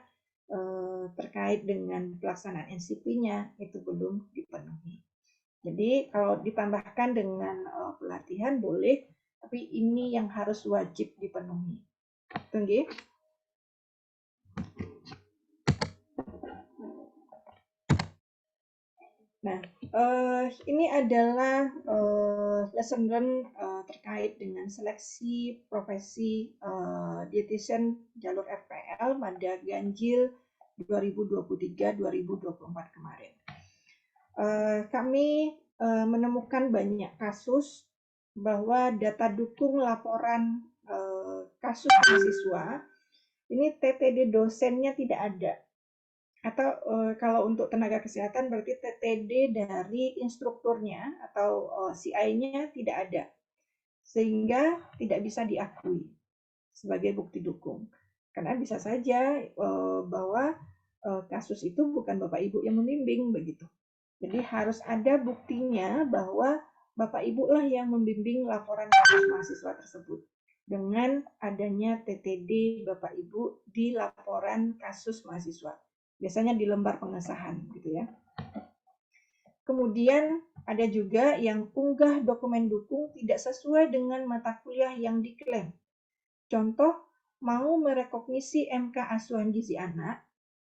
terkait dengan pelaksanaan NCP-nya itu belum dipenuhi. Jadi kalau ditambahkan dengan pelatihan boleh, tapi ini yang harus wajib dipenuhi. Tunggu. Nah, ini adalah lesson learn terkait dengan seleksi profesi dietitian jalur FPL pada ganjil 2023-2024 kemarin. Kami menemukan banyak kasus bahwa data dukung laporan kasus mahasiswa ini TTD dosennya tidak ada. Atau kalau untuk tenaga kesehatan berarti TTD dari instrukturnya atau CI-nya tidak ada, sehingga tidak bisa diakui sebagai bukti dukung. Karena bisa saja bahwa kasus itu bukan Bapak Ibu yang membimbing begitu. Jadi harus ada buktinya bahwa Bapak Ibu lah yang membimbing laporan kasus mahasiswa tersebut dengan adanya TTD Bapak Ibu di laporan kasus mahasiswa. Biasanya di lembar pengesahan gitu ya. Kemudian ada juga yang unggah dokumen dukung tidak sesuai dengan mata kuliah yang diklaim. Contoh, mau merekognisi MK asuhan gizi anak,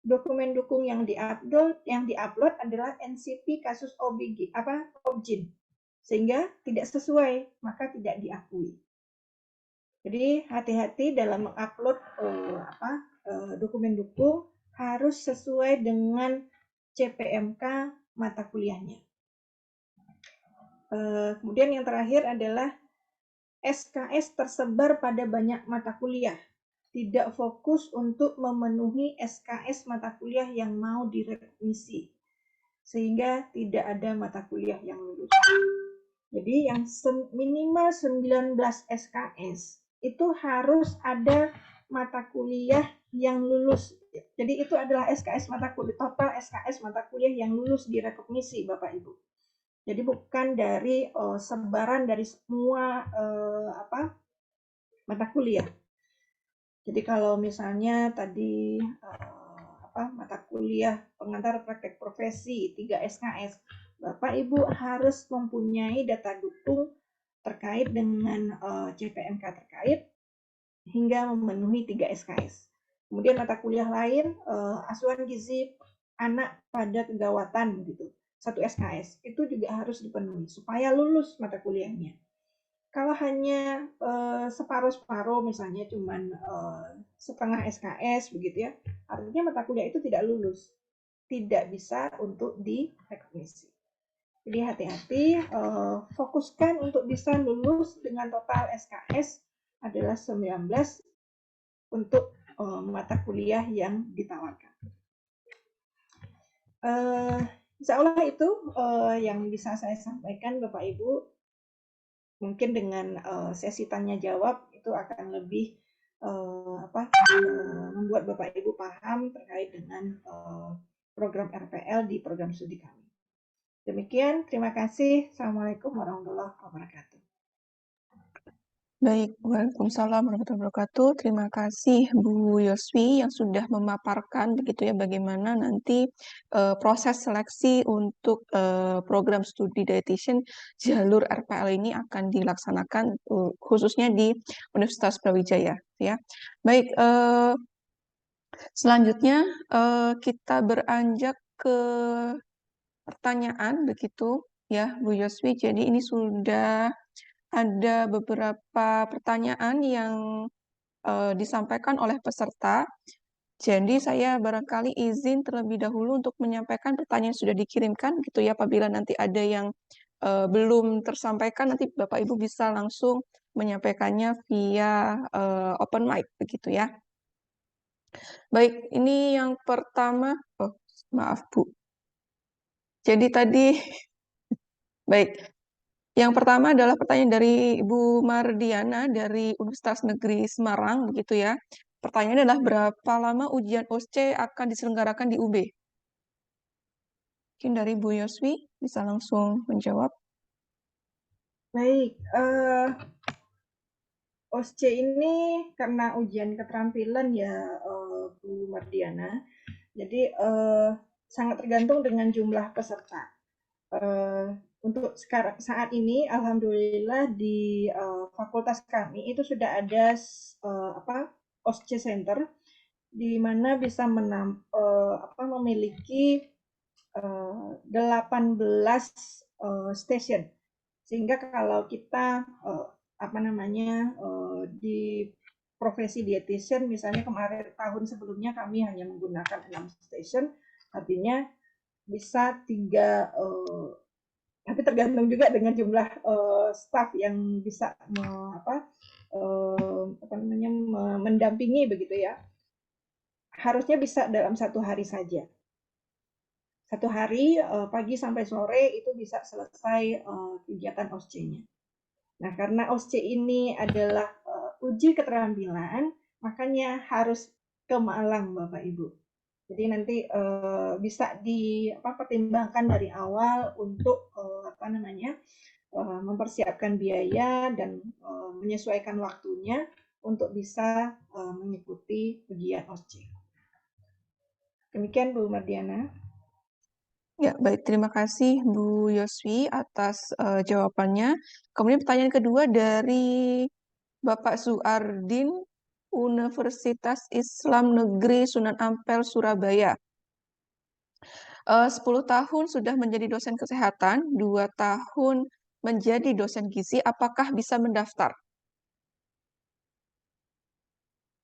dokumen dukung yang diupload adalah NCP kasus OBGYN, sehingga tidak sesuai, maka tidak diakui. Jadi hati-hati dalam mengupload dokumen dukung, harus sesuai dengan CPMK mata kuliahnya. Kemudian yang terakhir adalah SKS tersebar pada banyak mata kuliah, tidak fokus untuk memenuhi SKS mata kuliah yang mau direkognisi, sehingga tidak ada mata kuliah yang lulus. Jadi yang minimal 19 SKS itu harus ada mata kuliah yang lulus. Jadi itu adalah SKS mata kuliah, total SKS mata kuliah yang lulus direkognisi Bapak Ibu. Jadi bukan dari sebaran dari semua mata kuliah. Jadi kalau misalnya tadi mata kuliah pengantar praktek profesi 3 SKS, Bapak Ibu harus mempunyai data dukung terkait dengan CPMK terkait hingga memenuhi 3 SKS. Kemudian mata kuliah lain, asuhan gizi anak pada kegawatan gitu, 1 SKS, itu juga harus dipenuhi supaya lulus mata kuliahnya. Kalau hanya separuh-separuh, misalnya cuman setengah SKS begitu ya, artinya mata kuliah itu tidak lulus, tidak bisa untuk direkognisi. Jadi hati-hati, fokuskan untuk bisa lulus dengan total SKS adalah 19 untuk mata kuliah yang ditawarkan. Insya Allah itu yang bisa saya sampaikan Bapak Ibu. Mungkin dengan sesi tanya jawab itu akan lebih membuat Bapak Ibu paham terkait dengan program RPL di program studi kami. Demikian, terima kasih. Assalamualaikum warahmatullahi wabarakatuh.
Baik, Waalaikumsalam warahmatullahi wabarakatuh. Terima kasih Bu Yoswi yang sudah memaparkan begitu ya bagaimana nanti proses seleksi untuk program studi dietitian jalur RPL ini akan dilaksanakan khususnya di Universitas Brawijaya ya. Baik, selanjutnya kita beranjak ke pertanyaan begitu ya Bu Yoswi. Jadi ini sudah ada beberapa pertanyaan yang disampaikan oleh peserta. Jadi saya barangkali izin terlebih dahulu untuk menyampaikan pertanyaan yang sudah dikirimkan gitu ya. Apabila nanti ada yang belum tersampaikan, nanti Bapak Ibu bisa langsung menyampaikannya via open mic begitu ya. Baik, ini yang pertama. Oh, maaf Bu. Jadi tadi baik. Yang pertama adalah pertanyaan dari Ibu Mardiana dari Universitas Negeri Semarang, begitu ya. Pertanyaannya adalah berapa lama ujian OSCE akan diselenggarakan di UB? Mungkin dari Bu Yoswi bisa langsung menjawab.
Baik, OSCE ini karena ujian keterampilan ya Bu Mardiana, jadi sangat tergantung dengan jumlah peserta. Untuk sekarang saat ini alhamdulillah di fakultas kami itu sudah ada OSCE Center di mana bisa memiliki 18 stasiun. Sehingga kalau kita di profesi dietitian misalnya kemarin tahun sebelumnya kami hanya menggunakan 6 stasiun, artinya bisa 3 tapi tergantung juga dengan jumlah staf yang bisa mendampingi begitu ya. Harusnya bisa dalam 1 hari saja. 1 hari pagi sampai sore itu bisa selesai kegiatan OSCE-nya. Nah, karena OSCE ini adalah uji keterampilan, makanya harus ke Malang Bapak Ibu. Jadi nanti bisa dipertimbangkan dari awal untuk mempersiapkan biaya dan menyesuaikan waktunya untuk bisa mengikuti ujian OSCE. Demikian Bu Mardiana.
Ya, baik. Terima kasih Bu Yoswi atas jawabannya. Kemudian pertanyaan kedua dari Bapak Suardin, Universitas Islam Negeri Sunan Ampel, Surabaya. 10 tahun sudah menjadi dosen kesehatan, 2 tahun menjadi dosen gizi, apakah bisa mendaftar?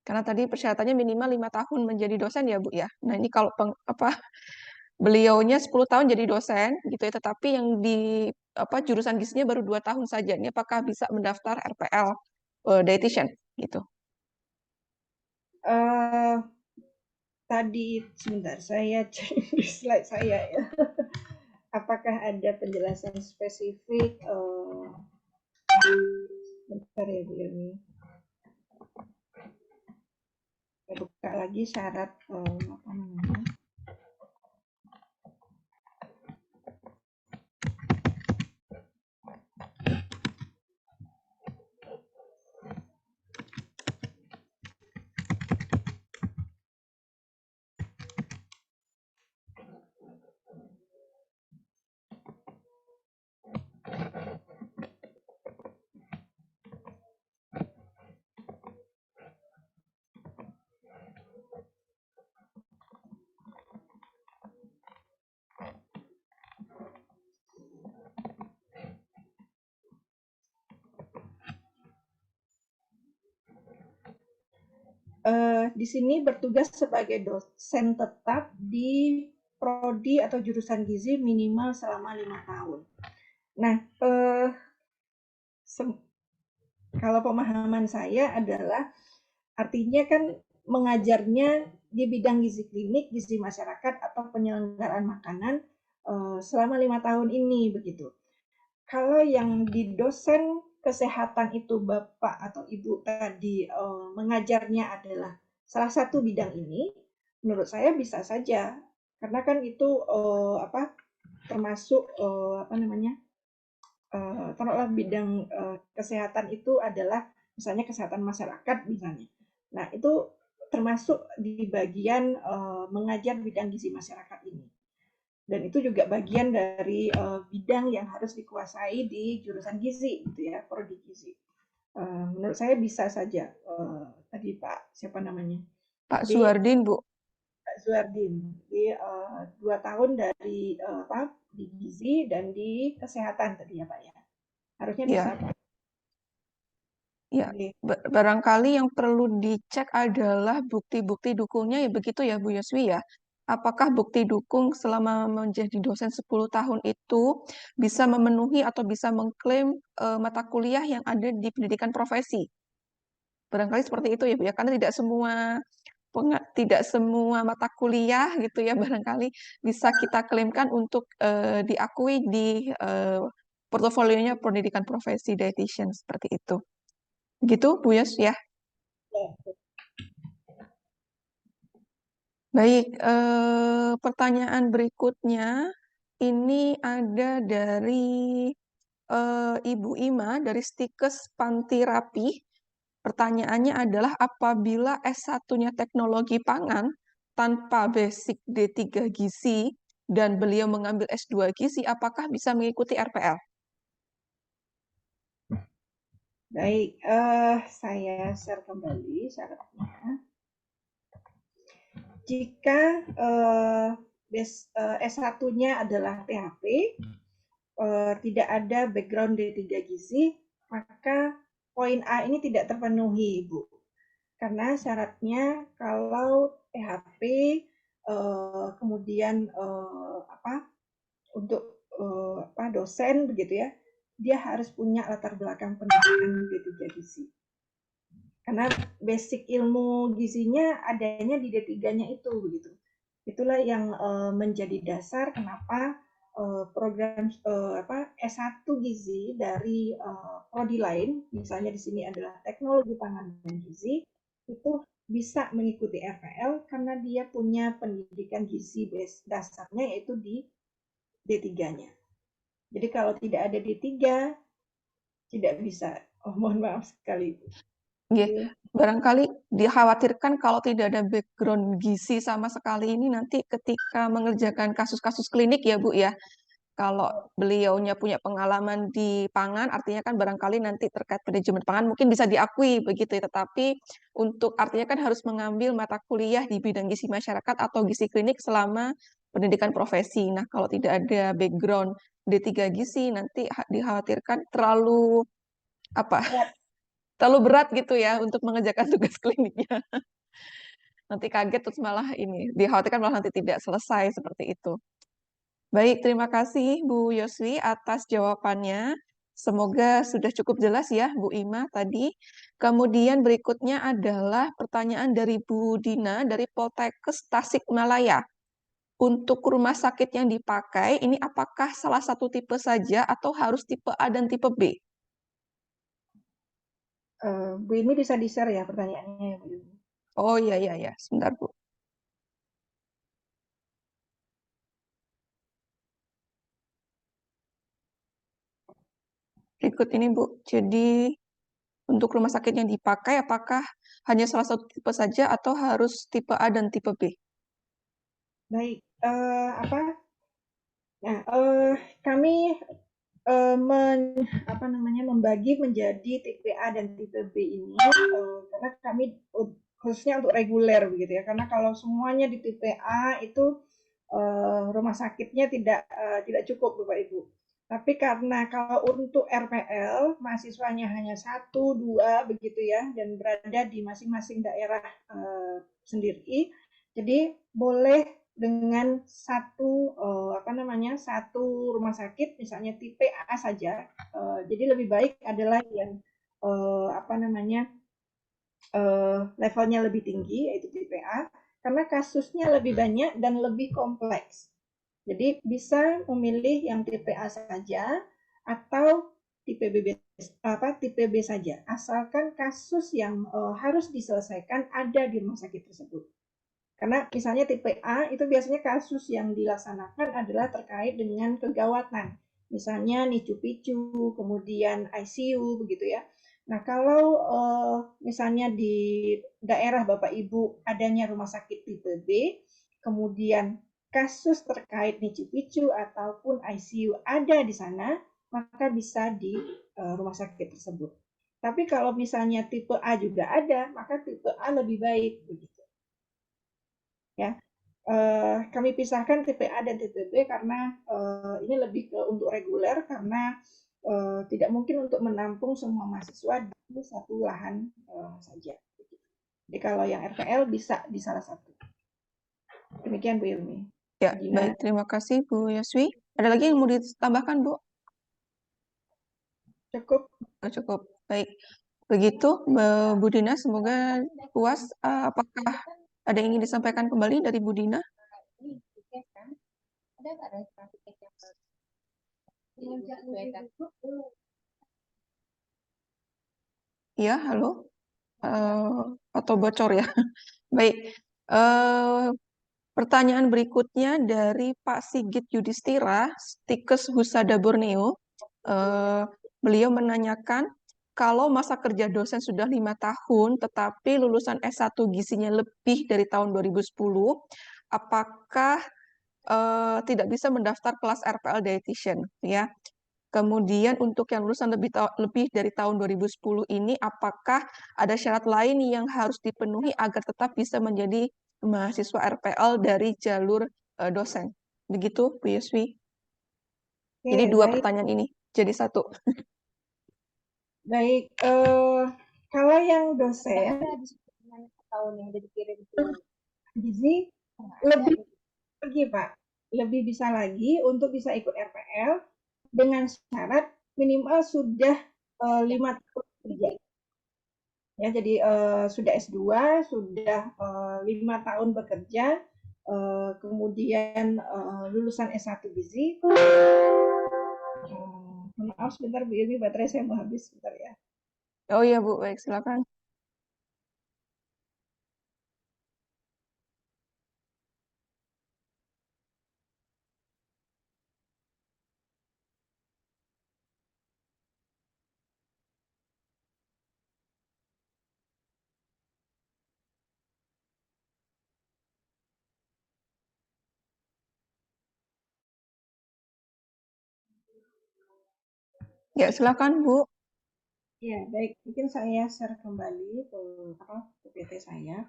Karena tadi persyaratannya minimal 5 tahun menjadi dosen ya Bu ya. Nah ini kalau beliaunya 10 tahun jadi dosen gitu ya, tetapi yang di jurusan gizinya baru 2 tahun saja. Ini apakah bisa mendaftar RPL dietitian gitu?
Tadi sebentar saya cek di slide saya ya. Apakah ada penjelasan spesifik? Bentar ya Bu Yoni. Saya buka lagi syarat di sini bertugas sebagai dosen tetap di prodi atau jurusan gizi minimal selama 5 tahun. Nah, kalau pemahaman saya adalah artinya kan mengajarnya di bidang gizi klinik, gizi masyarakat atau penyelenggaraan makanan selama 5 tahun ini begitu. Kalau yang di dosen kesehatan itu Bapak atau Ibu tadi mengajarnya adalah salah satu bidang ini, menurut saya bisa saja karena kan itu termasuk taruhlah bidang kesehatan itu adalah misalnya kesehatan masyarakat misalnya. Nah itu termasuk di bagian mengajar bidang gizi masyarakat ini. Dan itu juga bagian dari bidang yang harus dikuasai di jurusan gizi gitu ya, prodi gizi. Menurut saya bisa saja tadi Pak siapa namanya?
Pak
Di
Suwardin, Bu.
Pak Zuardin di 2 tahun dari di gizi dan di kesehatan tadi ya Pak ya. Harusnya bisa
Ya,
Pak.
ya.
Boleh.
Barangkali yang perlu dicek adalah bukti-bukti dukungnya ya begitu ya Bu Yoswi ya. Apakah bukti dukung selama menjadi dosen 10 tahun itu bisa memenuhi atau bisa mengklaim mata kuliah yang ada di pendidikan profesi? Barangkali seperti itu ya Bu ya, karena tidak semua mata kuliah gitu ya barangkali bisa kita klaimkan untuk diakui di portofolionya pendidikan profesi dietitian seperti itu. Begitu Bu Yos ya.
Ya.
Baik, pertanyaan berikutnya ini ada dari Ibu Ima dari Stikes Panti Rapi. Pertanyaannya adalah apabila S1-nya teknologi pangan tanpa basic D3 gizi dan beliau mengambil S2 gizi, apakah bisa mengikuti RPL?
Baik, saya share kembali syaratnya. Jika S1-nya adalah THP, tidak ada background D3 gizi, maka poin A ini tidak terpenuhi, Ibu. Karena syaratnya kalau THP kemudian untuk dosen begitu ya, dia harus punya latar belakang pendidikan D3 gizi. Karena basic ilmu gizinya adanya di D3-nya itu begitu. Itulah yang menjadi dasar kenapa program S1 gizi dari prodi lain, misalnya di sini adalah teknologi pangan dan gizi, itu bisa mengikuti RPL karena dia punya pendidikan gizi dasarnya yaitu di D3-nya. Jadi kalau tidak ada D3 tidak bisa. Oh, mohon maaf sekali.
Barangkali dikhawatirkan kalau tidak ada background gizi sama sekali ini nanti ketika mengerjakan kasus-kasus klinik ya Bu ya, kalau beliaunya punya pengalaman di pangan, artinya kan barangkali nanti terkait manajemen pangan mungkin bisa diakui begitu ya, tetapi untuk artinya kan harus mengambil mata kuliah di bidang gizi masyarakat atau gizi klinik selama pendidikan profesi. Nah, kalau tidak ada background D3 gizi nanti dikhawatirkan terlalu terlalu berat gitu ya untuk mengerjakan tugas kliniknya. Nanti kaget terus malah ini dikhawatirkan malah nanti tidak selesai seperti itu. Baik, terima kasih Bu Yoswi atas jawabannya. Semoga sudah cukup jelas ya Bu Ima tadi. Kemudian berikutnya adalah pertanyaan dari Bu Dina dari Poltekkes Tasikmalaya. Untuk rumah sakit yang dipakai, ini apakah salah satu tipe saja atau harus tipe A dan tipe B?
Bu Imi bisa di-share ya pertanyaannya ya Bu Imi.
Oh iya, iya, iya. Sebentar Bu. Berikut ini Bu. Jadi untuk rumah sakit yang dipakai, apakah hanya salah satu tipe saja atau harus tipe A dan tipe B?
Baik, Nah, kami membagi menjadi tipe A dan tipe B ini karena kami khususnya untuk reguler begitu ya. Karena kalau semuanya di tipe A itu rumah sakitnya tidak cukup Bapak Ibu. Tapi karena kalau untuk RPL, mahasiswanya hanya 1, 2 begitu ya, dan berada di masing-masing daerah sendiri, jadi boleh dengan satu rumah sakit, misalnya tipe A saja. Jadi lebih baik adalah yang levelnya lebih tinggi, yaitu tipe A, karena kasusnya lebih banyak dan lebih kompleks. Jadi bisa memilih yang tipe A saja atau tipe B saja, asalkan kasus yang harus diselesaikan ada di rumah sakit tersebut. Karena misalnya tipe A itu biasanya kasus yang dilaksanakan adalah terkait dengan kegawatan, misalnya NICU picu, kemudian ICU begitu ya. Nah, kalau misalnya di daerah Bapak Ibu adanya rumah sakit tipe B, kemudian kasus terkait NICU picu ataupun ICU ada di sana, maka bisa di rumah sakit tersebut. Tapi kalau misalnya tipe A juga ada, maka tipe A lebih baik begitu ya. Kami pisahkan tipe A dan tipe B karena ini lebih ke untuk reguler karena tidak mungkin untuk menampung semua mahasiswa di satu lahan saja. Jadi kalau yang RPL bisa di salah satu. Demikian Bu Ilmi.
Ya,
Dina.
baik. Terima kasih Bu Yoswi. Ada lagi yang mau ditambahkan, Bu?
Cukup.
Oh, cukup. Baik. Begitu, Bu Dina, semoga puas. Apakah ada yang ingin disampaikan kembali dari Bu Dina? Ya, halo. Atau bocor ya? Baik. Pertanyaan berikutnya dari Pak Sigit Yudhistira, Stikes Husada Borneo. Beliau menanyakan, kalau masa kerja dosen sudah 5 tahun, tetapi lulusan S1 gizinya lebih dari tahun 2010, apakah tidak bisa mendaftar kelas RPL Dietitian? Ya. Kemudian untuk yang lulusan lebih dari tahun 2010 ini, apakah ada syarat lain yang harus dipenuhi agar tetap bisa menjadi mahasiswa RPL dari jalur dosen? Begitu, Bu Yuswi. Jadi
Oke,
dua
baik.
pertanyaan ini jadi satu.
Baik, kalau yang dosen gizi lebih lagi Pak, lebih bisa lagi untuk bisa ikut RPL dengan syarat minimal sudah 5 tahun kerja. Ya, jadi sudah S2, sudah 5 tahun bekerja, kemudian lulusan S1 gizi. Maaf sebentar Bu Yumi, baterai saya mau habis sebentar ya.
Oh iya Bu, baik silakan. Ya, silakan Bu.
Ya, baik. Mungkin saya share kembali ke PPT saya.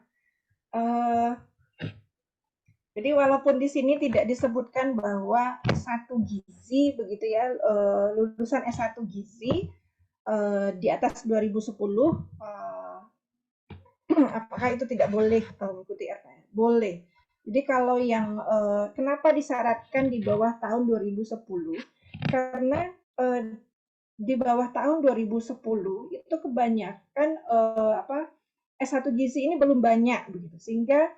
Jadi walaupun di sini tidak disebutkan bahwa S1 gizi begitu ya, lulusan S1 gizi di atas 2010, apakah itu tidak boleh mengikuti RPL? Boleh. Jadi kalau yang kenapa disyaratkan di bawah tahun 2010? Karena di bawah tahun 2010 itu kebanyakan S1 gizi ini belum banyak begitu, sehingga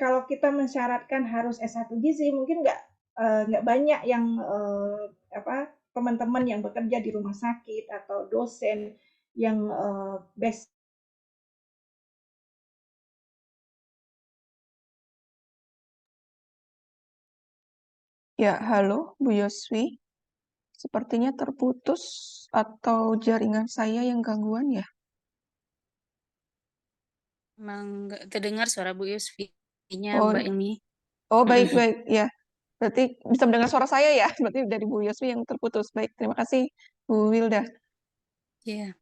kalau kita mensyaratkan harus S1 gizi mungkin nggak banyak yang teman-teman yang bekerja di rumah sakit atau dosen yang best.
Ya, halo Bu Yoswi. Sepertinya terputus atau jaringan saya yang gangguan ya?
Emang nggak terdengar suara Bu Yusfi-nya
Oh,
Mbak Ilmi.
oh baik-baik ya. Berarti bisa mendengar suara saya ya? Berarti dari Bu Yoswi yang terputus. Baik, terima kasih Bu Wilda.
Iya.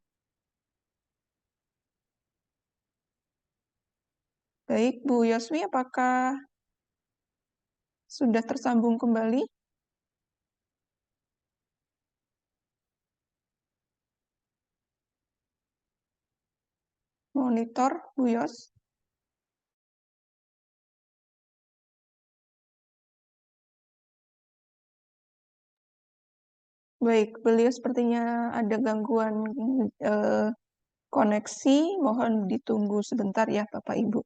Baik, Bu Yoswi, apakah Sudah tersambung kembali? Monitor, Bu Yos? Baik, beliau sepertinya ada gangguan koneksi. Mohon ditunggu sebentar ya, Bapak Ibu.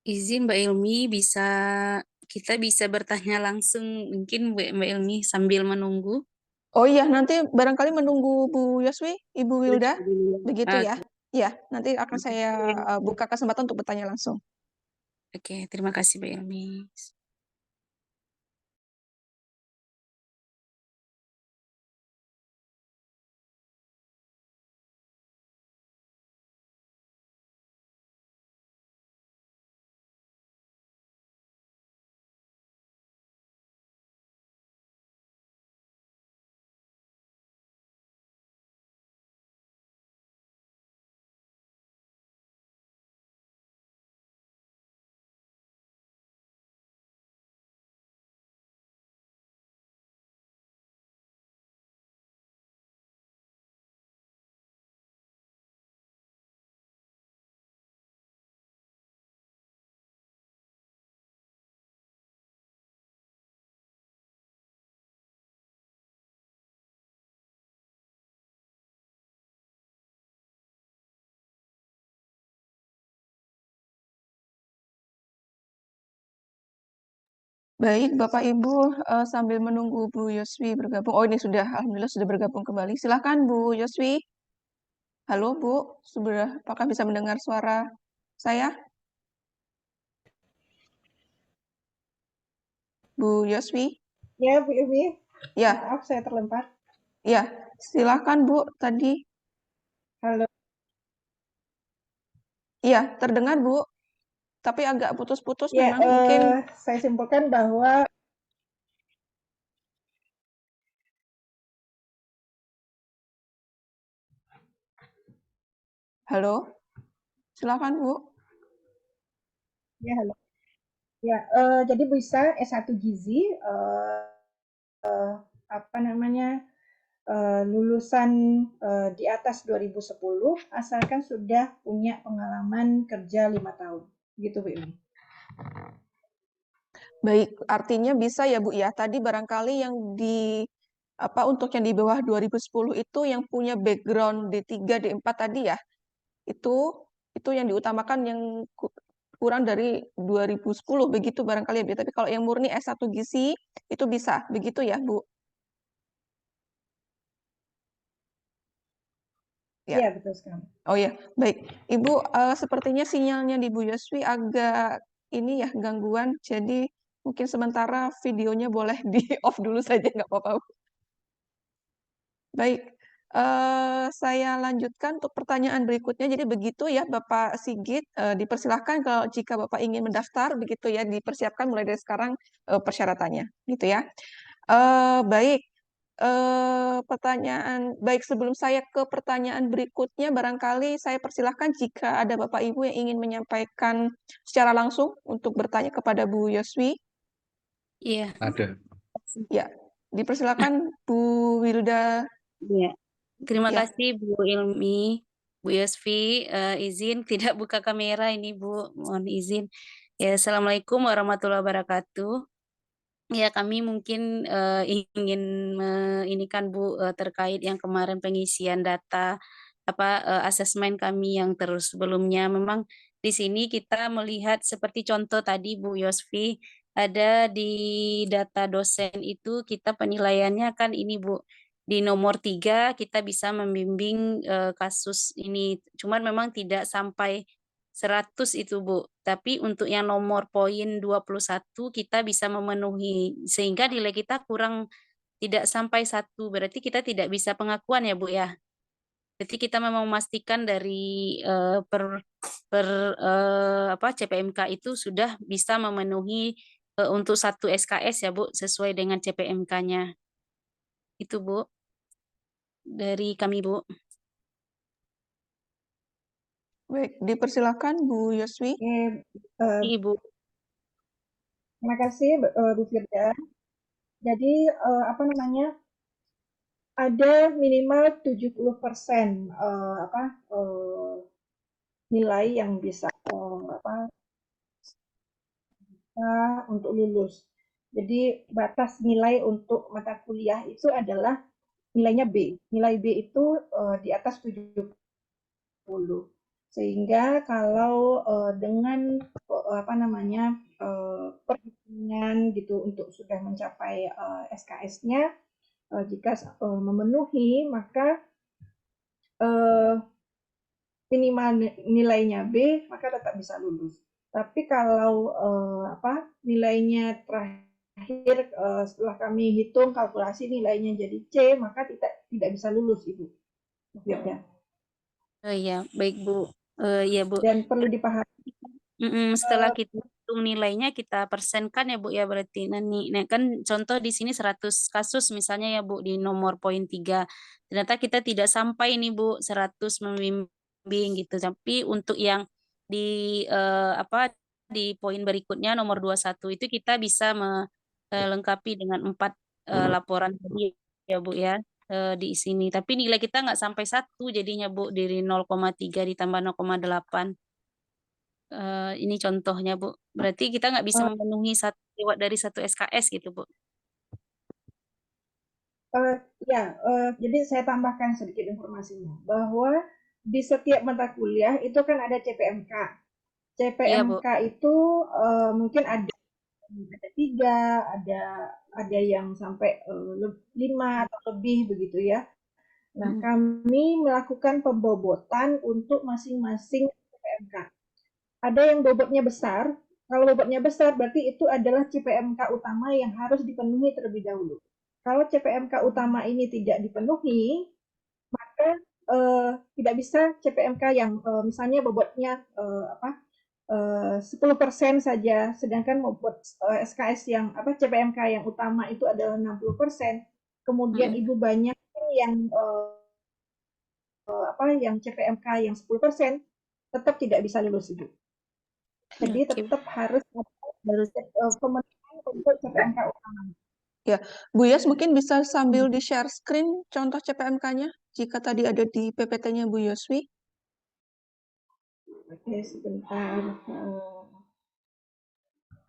Izin Mbak Ilmi, kita bisa bertanya langsung mungkin Mbak Ilmi sambil menunggu.
Oh iya, nanti barangkali menunggu Bu Yoswi, Ibu Wilda, begitu
Ah,
ya. Ya, nanti akan saya buka kesempatan untuk bertanya langsung.
Oke, terima kasih Mbak Ilmi.
Baik, Bapak Ibu, sambil menunggu Bu Yoswi bergabung. Oh, ini sudah, alhamdulillah sudah bergabung kembali. Silakan Bu Yoswi. Halo Bu, apakah bisa mendengar suara saya? Bu Yoswi?
Ya, Bu Ilmi.
Ya,
Maaf, saya terlempar.
ya, silakan Bu tadi.
Halo.
Iya, terdengar Bu, tapi agak putus-putus
Ya,
memang mungkin.
saya simpulkan bahwa
Halo, silakan Bu.
ya halo. Ya, jadi bisa S1 Gizi apa namanya lulusan di atas 2010 asalkan sudah punya pengalaman kerja 5 tahun. Gitu Bu Ilmi.
Baik, artinya bisa ya Bu ya. Tadi barangkali yang untuk yang di bawah 2010 itu yang punya background D3, D4 tadi ya. Itu yang diutamakan yang kurang dari 2010 begitu barangkali ya Bu. Tapi kalau yang murni S1 Gizi itu bisa, begitu ya Bu? Ya.
Iya, betul sekali.
Oh ya, baik. Ibu, sepertinya sinyalnya di Bu Yoswi agak ini ya gangguan, jadi mungkin sementara videonya boleh di off dulu saja, nggak apa-apa. Baik, saya lanjutkan untuk pertanyaan berikutnya. Jadi begitu ya Bapak Sigit, dipersilahkan kalau jika Bapak ingin mendaftar, begitu ya, dipersiapkan mulai dari sekarang persyaratannya, gitu ya. Baik, baik sebelum saya ke pertanyaan berikutnya, barangkali saya persilahkan jika ada Bapak Ibu yang ingin menyampaikan secara langsung untuk bertanya kepada Bu Yoswi.
Iya.
Ada.
Ya, dipersilakan Bu Wilda.
Iya. Terima
Ya.
kasih Bu Ilmi, Bu Yosfi, izin tidak buka kamera ini Bu, mohon izin. Ya, Assalamualaikum warahmatullahi wabarakatuh. Ya, kami mungkin ingin inikan Bu terkait yang kemarin pengisian data asesmen kami yang terus sebelumnya. Memang di sini kita melihat seperti contoh tadi Bu Yosfi, ada di data dosen itu kita penilaiannya kan ini Bu, di nomor 3 kita bisa membimbing kasus ini. Cuman memang tidak sampai 100 itu Bu. Tapi untuk yang nomor poin 21 kita bisa memenuhi sehingga nilai kita kurang tidak sampai 1. Berarti kita tidak bisa pengakuan ya Bu ya. Berarti kita memang memastikan dari CPMK itu sudah bisa memenuhi untuk 1 SKS ya Bu sesuai dengan CPMK-nya. Itu Bu dari kami Bu.
Baik, dipersilakan Bu Yoswi.
Oke, eh,
Ibu.
terima kasih Bu Firda. Jadi apa namanya, ada minimal 70% nilai yang bisa untuk lulus. Jadi batas nilai untuk mata kuliah itu adalah nilainya B. Nilai B itu di atas 70. Sehingga kalau dengan perhitungan gitu untuk sudah mencapai SKS-nya, jika memenuhi, maka minimal nilainya B, maka tetap bisa lulus. Tapi kalau nilainya terakhir setelah kami hitung kalkulasi nilainya jadi C, maka tidak bisa lulus, Ibu. Ya.
Oh iya, baik Bu. Iya Bu.
Dan perlu dipahami
Setelah kita hitung nilainya, kita persenkan ya Bu ya berarti. Nah kan contoh di sini 100 kasus misalnya ya Bu di nomor poin 3. Ternyata kita tidak sampai nih Bu 100 membimbing gitu. Tapi untuk yang di di poin berikutnya nomor 21 itu kita bisa melengkapi dengan 4 laporan tadi ya Bu ya di sini. Tapi nilai kita nggak sampai 1 jadinya Bu, dari 0,3 ditambah 0,8. Ini contohnya Bu. Berarti kita nggak bisa memenuhi lewat dari 1 SKS gitu Bu.
jadi saya tambahkan sedikit informasinya bahwa di setiap mata kuliah itu kan ada CPMK.
Iya Bu.
CPMK itu mungkin ada 3, ada yang sampai 5 atau lebih begitu ya. Nah, kami melakukan pembobotan untuk masing-masing CPMK. Ada yang bobotnya besar. Kalau bobotnya besar berarti itu adalah CPMK utama yang harus dipenuhi terlebih dahulu. Kalau CPMK utama ini tidak dipenuhi, maka tidak bisa CPMK yang misalnya bobotnya 10% saja, sedangkan bobot SKS yang CPMK yang utama itu adalah 60%. Kemudian Ibu banyak yang yang CPMK yang 10%, tetap tidak bisa lulus Ibu. Jadi tetap harus pemenuhan untuk CPMK utama.
Ya, Bu Yas mungkin bisa sambil di-share screen contoh CPMK-nya jika tadi ada di PPT-nya Bu Yoswi.
Oke, sebentar.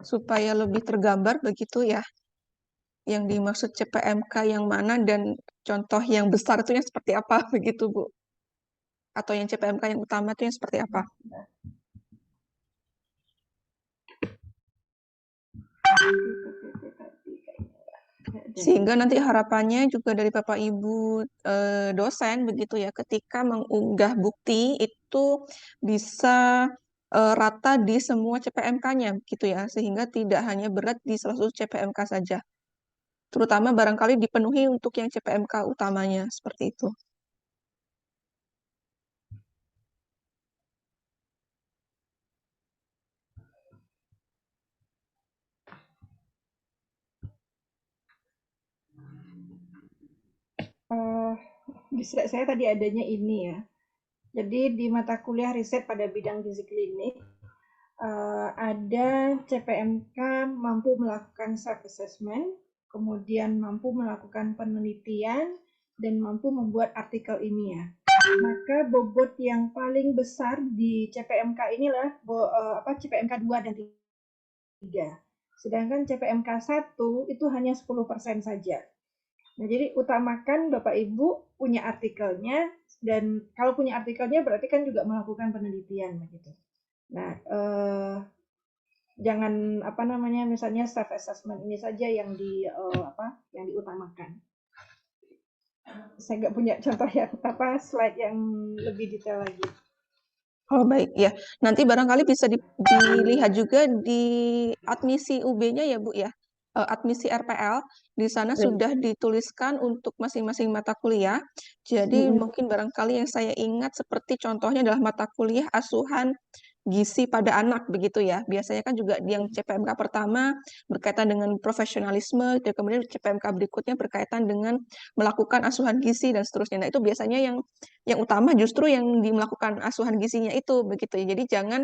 Supaya lebih tergambar begitu ya. Yang dimaksud CPMK yang mana dan contoh yang besar itu yang seperti apa begitu Bu? Atau yang CPMK yang utama itu yang seperti apa? Sehingga nanti harapannya juga dari Bapak Ibu dosen begitu ya, ketika mengunggah bukti itu bisa rata di semua CPMK-nya gitu ya, sehingga tidak hanya berat di salah satu CPMK saja. Terutama barangkali dipenuhi untuk yang CPMK utamanya, seperti itu.
Saya tadi adanya ini ya. Jadi di mata kuliah riset pada bidang gizi klinik, ada CPMK mampu melakukan self-assessment, kemudian mampu melakukan penelitian, dan mampu membuat artikel ilmiah. Maka bobot yang paling besar di CPMK inilah CPMK 2 dan 3. Sedangkan CPMK 1 itu hanya 10% saja. Nah, jadi utamakan Bapak Ibu punya artikelnya, dan kalau punya artikelnya berarti kan juga melakukan penelitian begitu. Nah, jangan misalnya self assessment ini saja yang diutamakan. Saya nggak punya contoh yang slide yang lebih detail lagi.
Oh baik ya, nanti barangkali bisa dilihat juga di admisi UB-nya ya Bu ya, admisi RPL, di sana sudah dituliskan untuk masing-masing mata kuliah. Jadi mungkin barangkali yang saya ingat seperti contohnya adalah mata kuliah asuhan gizi pada anak begitu ya. Biasanya kan juga yang CPMK pertama berkaitan dengan profesionalisme, dan kemudian CPMK berikutnya berkaitan dengan melakukan asuhan gizi dan seterusnya. Nah, itu biasanya yang utama justru yang melakukan asuhan gizinya itu begitu ya. Jadi jangan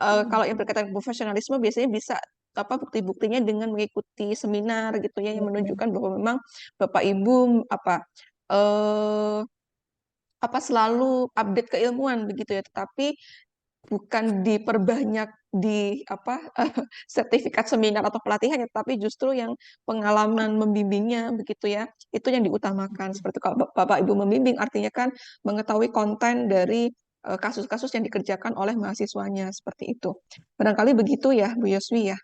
kalau yang berkaitan profesionalisme biasanya bisa bukti-buktinya dengan mengikuti seminar gitu ya yang menunjukkan bahwa memang Bapak Ibu eh, selalu update keilmuan begitu ya, tetapi bukan diperbanyak di sertifikat seminar atau pelatihan ya, tapi justru yang pengalaman membimbingnya begitu ya, itu yang diutamakan. Seperti kalau Bapak Ibu membimbing artinya kan mengetahui konten dari kasus-kasus yang dikerjakan oleh mahasiswanya seperti itu. Barangkali begitu ya Bu Yoswi ya.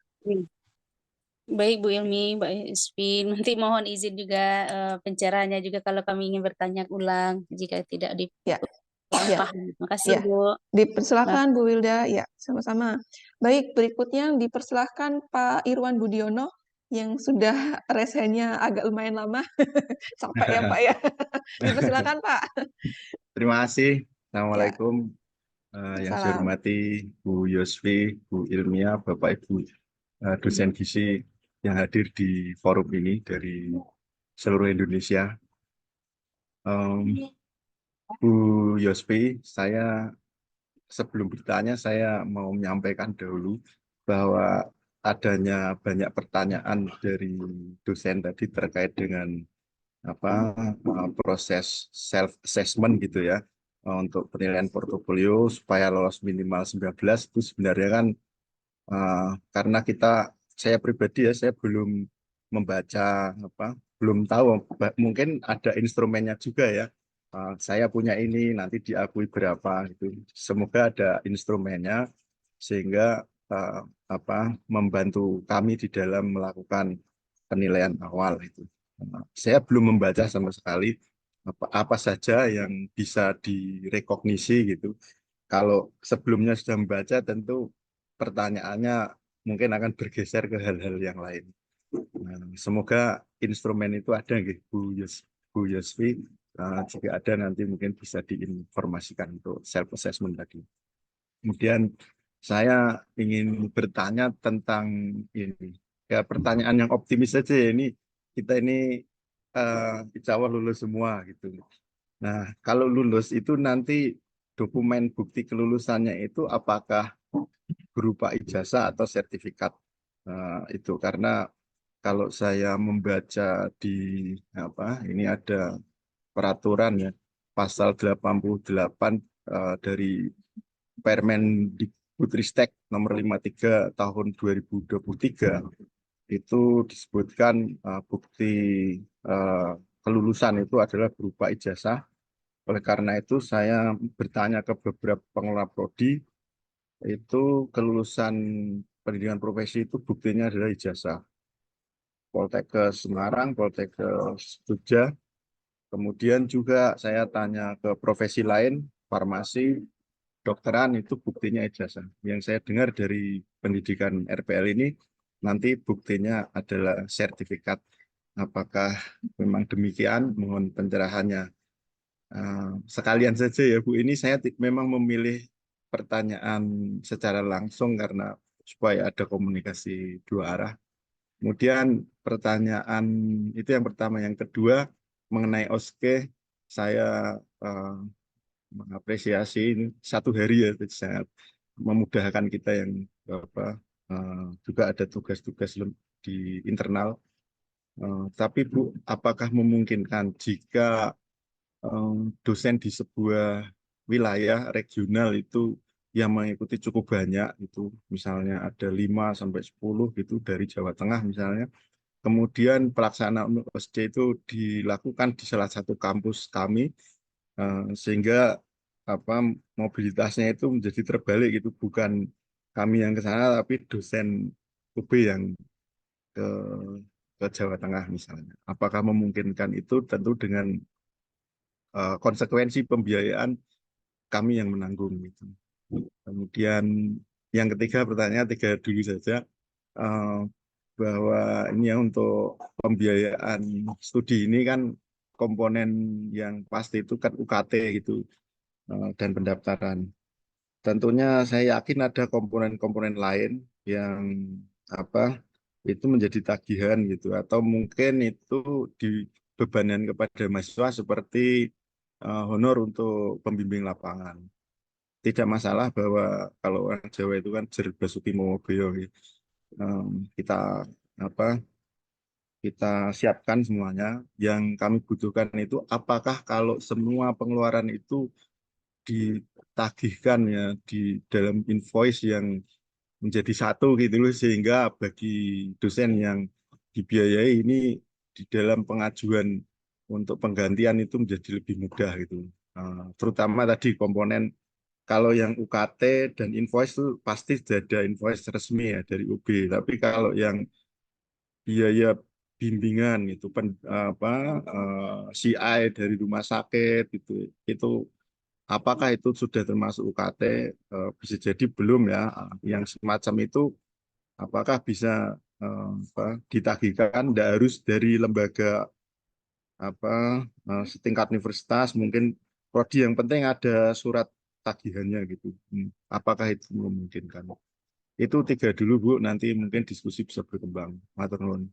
Baik Bu Ilmi, Mbak Yusfi, nanti mohon izin juga pencerahannya juga kalau kami ingin bertanya ulang jika tidak
Ya,
kurang
ya,
paham. Makasih
ya.
Bu.
Dipersilahkan Bu Wilda, ya sama-sama. Baik, berikutnya dipersilahkan Pak Irwan Budiono yang sudah resennya agak lumayan lama. Capek ya Pak ya. Dipersilahkan Pak.
Terima kasih.
Ya,
Assalamualaikum. Yang saya
salam.
hormati Bu Yosfi, Bu Ilmia, Bapak Ibu dosen gizi yang hadir di forum ini dari seluruh Indonesia. Bu Yosfi, saya sebelum bertanya saya mau menyampaikan dahulu bahwa adanya banyak pertanyaan dari dosen tadi terkait dengan proses self assessment gitu ya, untuk penilaian portofolio supaya lolos minimal 19 itu sebenarnya kan karena saya pribadi ya, saya belum membaca belum tahu, mungkin ada instrumennya juga ya. Saya punya ini nanti diakui berapa gitu. Semoga ada instrumennya sehingga uh, membantu kami di dalam melakukan penilaian awal itu. Saya belum membaca sama sekali apa saja yang bisa direkognisi gitu. Kalau sebelumnya sudah membaca, tentu pertanyaannya mungkin akan bergeser ke hal-hal yang lain. Nah, semoga instrumen itu ada nggih, Bu Yosfi. Jika ada nanti mungkin bisa diinformasikan untuk self assessment tadi. Kemudian saya ingin bertanya tentang ini. Ya, pertanyaan yang optimis saja ya, ini kita ini insya Allah lulus semua gitu. Nah, kalau lulus itu nanti dokumen bukti kelulusannya itu apakah berupa ijazah atau sertifikat? Itu karena kalau saya membaca di ini ada peraturan ya, pasal 88 dari Permendikbudristek nomor 53 tahun 2023 itu disebutkan bukti kelulusan itu adalah berupa ijazah. Oleh karena itu saya bertanya ke beberapa pengelola prodi, itu kelulusan pendidikan profesi itu buktinya adalah ijazah. Poltekkes Semarang, Poltekkes Jogja. Kemudian juga saya tanya ke profesi lain, farmasi, dokteran, itu buktinya ijazah. Yang saya dengar dari pendidikan RPL ini, nanti buktinya adalah sertifikat. Apakah memang demikian? Mohon pencerahannya. Sekalian saja ya Bu, ini saya memang memilih pertanyaan secara langsung karena supaya ada komunikasi dua arah. Kemudian pertanyaan itu yang pertama. Yang kedua mengenai OSKE, saya mengapresiasi ini 1 hari ya, sangat memudahkan kita yang juga ada tugas-tugas di internal. Tapi Bu, apakah memungkinkan jika dosen di sebuah wilayah regional itu yang mengikuti cukup banyak, itu misalnya ada 5 sampai 10 gitu dari Jawa Tengah misalnya, kemudian pelaksanaan OSD itu dilakukan di salah satu kampus kami, sehingga mobilitasnya itu menjadi terbalik gitu, bukan kami yang ke sana tapi dosen UB yang ke Jawa Tengah misalnya. Apakah memungkinkan itu? Tentu dengan konsekuensi pembiayaan kami yang menanggung gitu. Kemudian yang ketiga, pertanyaan 3 dulu saja, bahwa ini ya untuk pembiayaan studi ini kan komponen yang pasti itu kan UKT gitu, dan pendaftaran. tentunya saya yakin ada komponen-komponen lain yang apa itu menjadi tagihan gitu, atau mungkin itu dibebankan kepada mahasiswa seperti honor untuk pembimbing lapangan. Tidak masalah bahwa kalau orang Jawa itu kan jer basuki momobeyo gitu. Kita apa kita siapkan semuanya. Yang kami butuhkan itu apakah kalau semua pengeluaran itu ditagihkan ya di dalam invoice yang menjadi satu gitu loh, sehingga bagi dosen yang dibiayai ini di dalam pengajuan untuk penggantian itu menjadi lebih mudah gitu. Terutama tadi komponen kalau yang UKT dan invoice itu pasti sudah ada invoice resmi ya dari UB. Tapi kalau yang biaya bimbingan itu CI dari rumah sakit itu apakah itu sudah termasuk UKT? Bisa jadi belum ya. Yang semacam itu apakah bisa ditagihkan? Tidak harus dari lembaga setingkat universitas, mungkin prodi, yang penting ada surat tagihannya gitu. Apakah itu memungkinkan? Itu 3 dulu Bu, nanti mungkin diskusi bisa berkembang. Matur nuwun.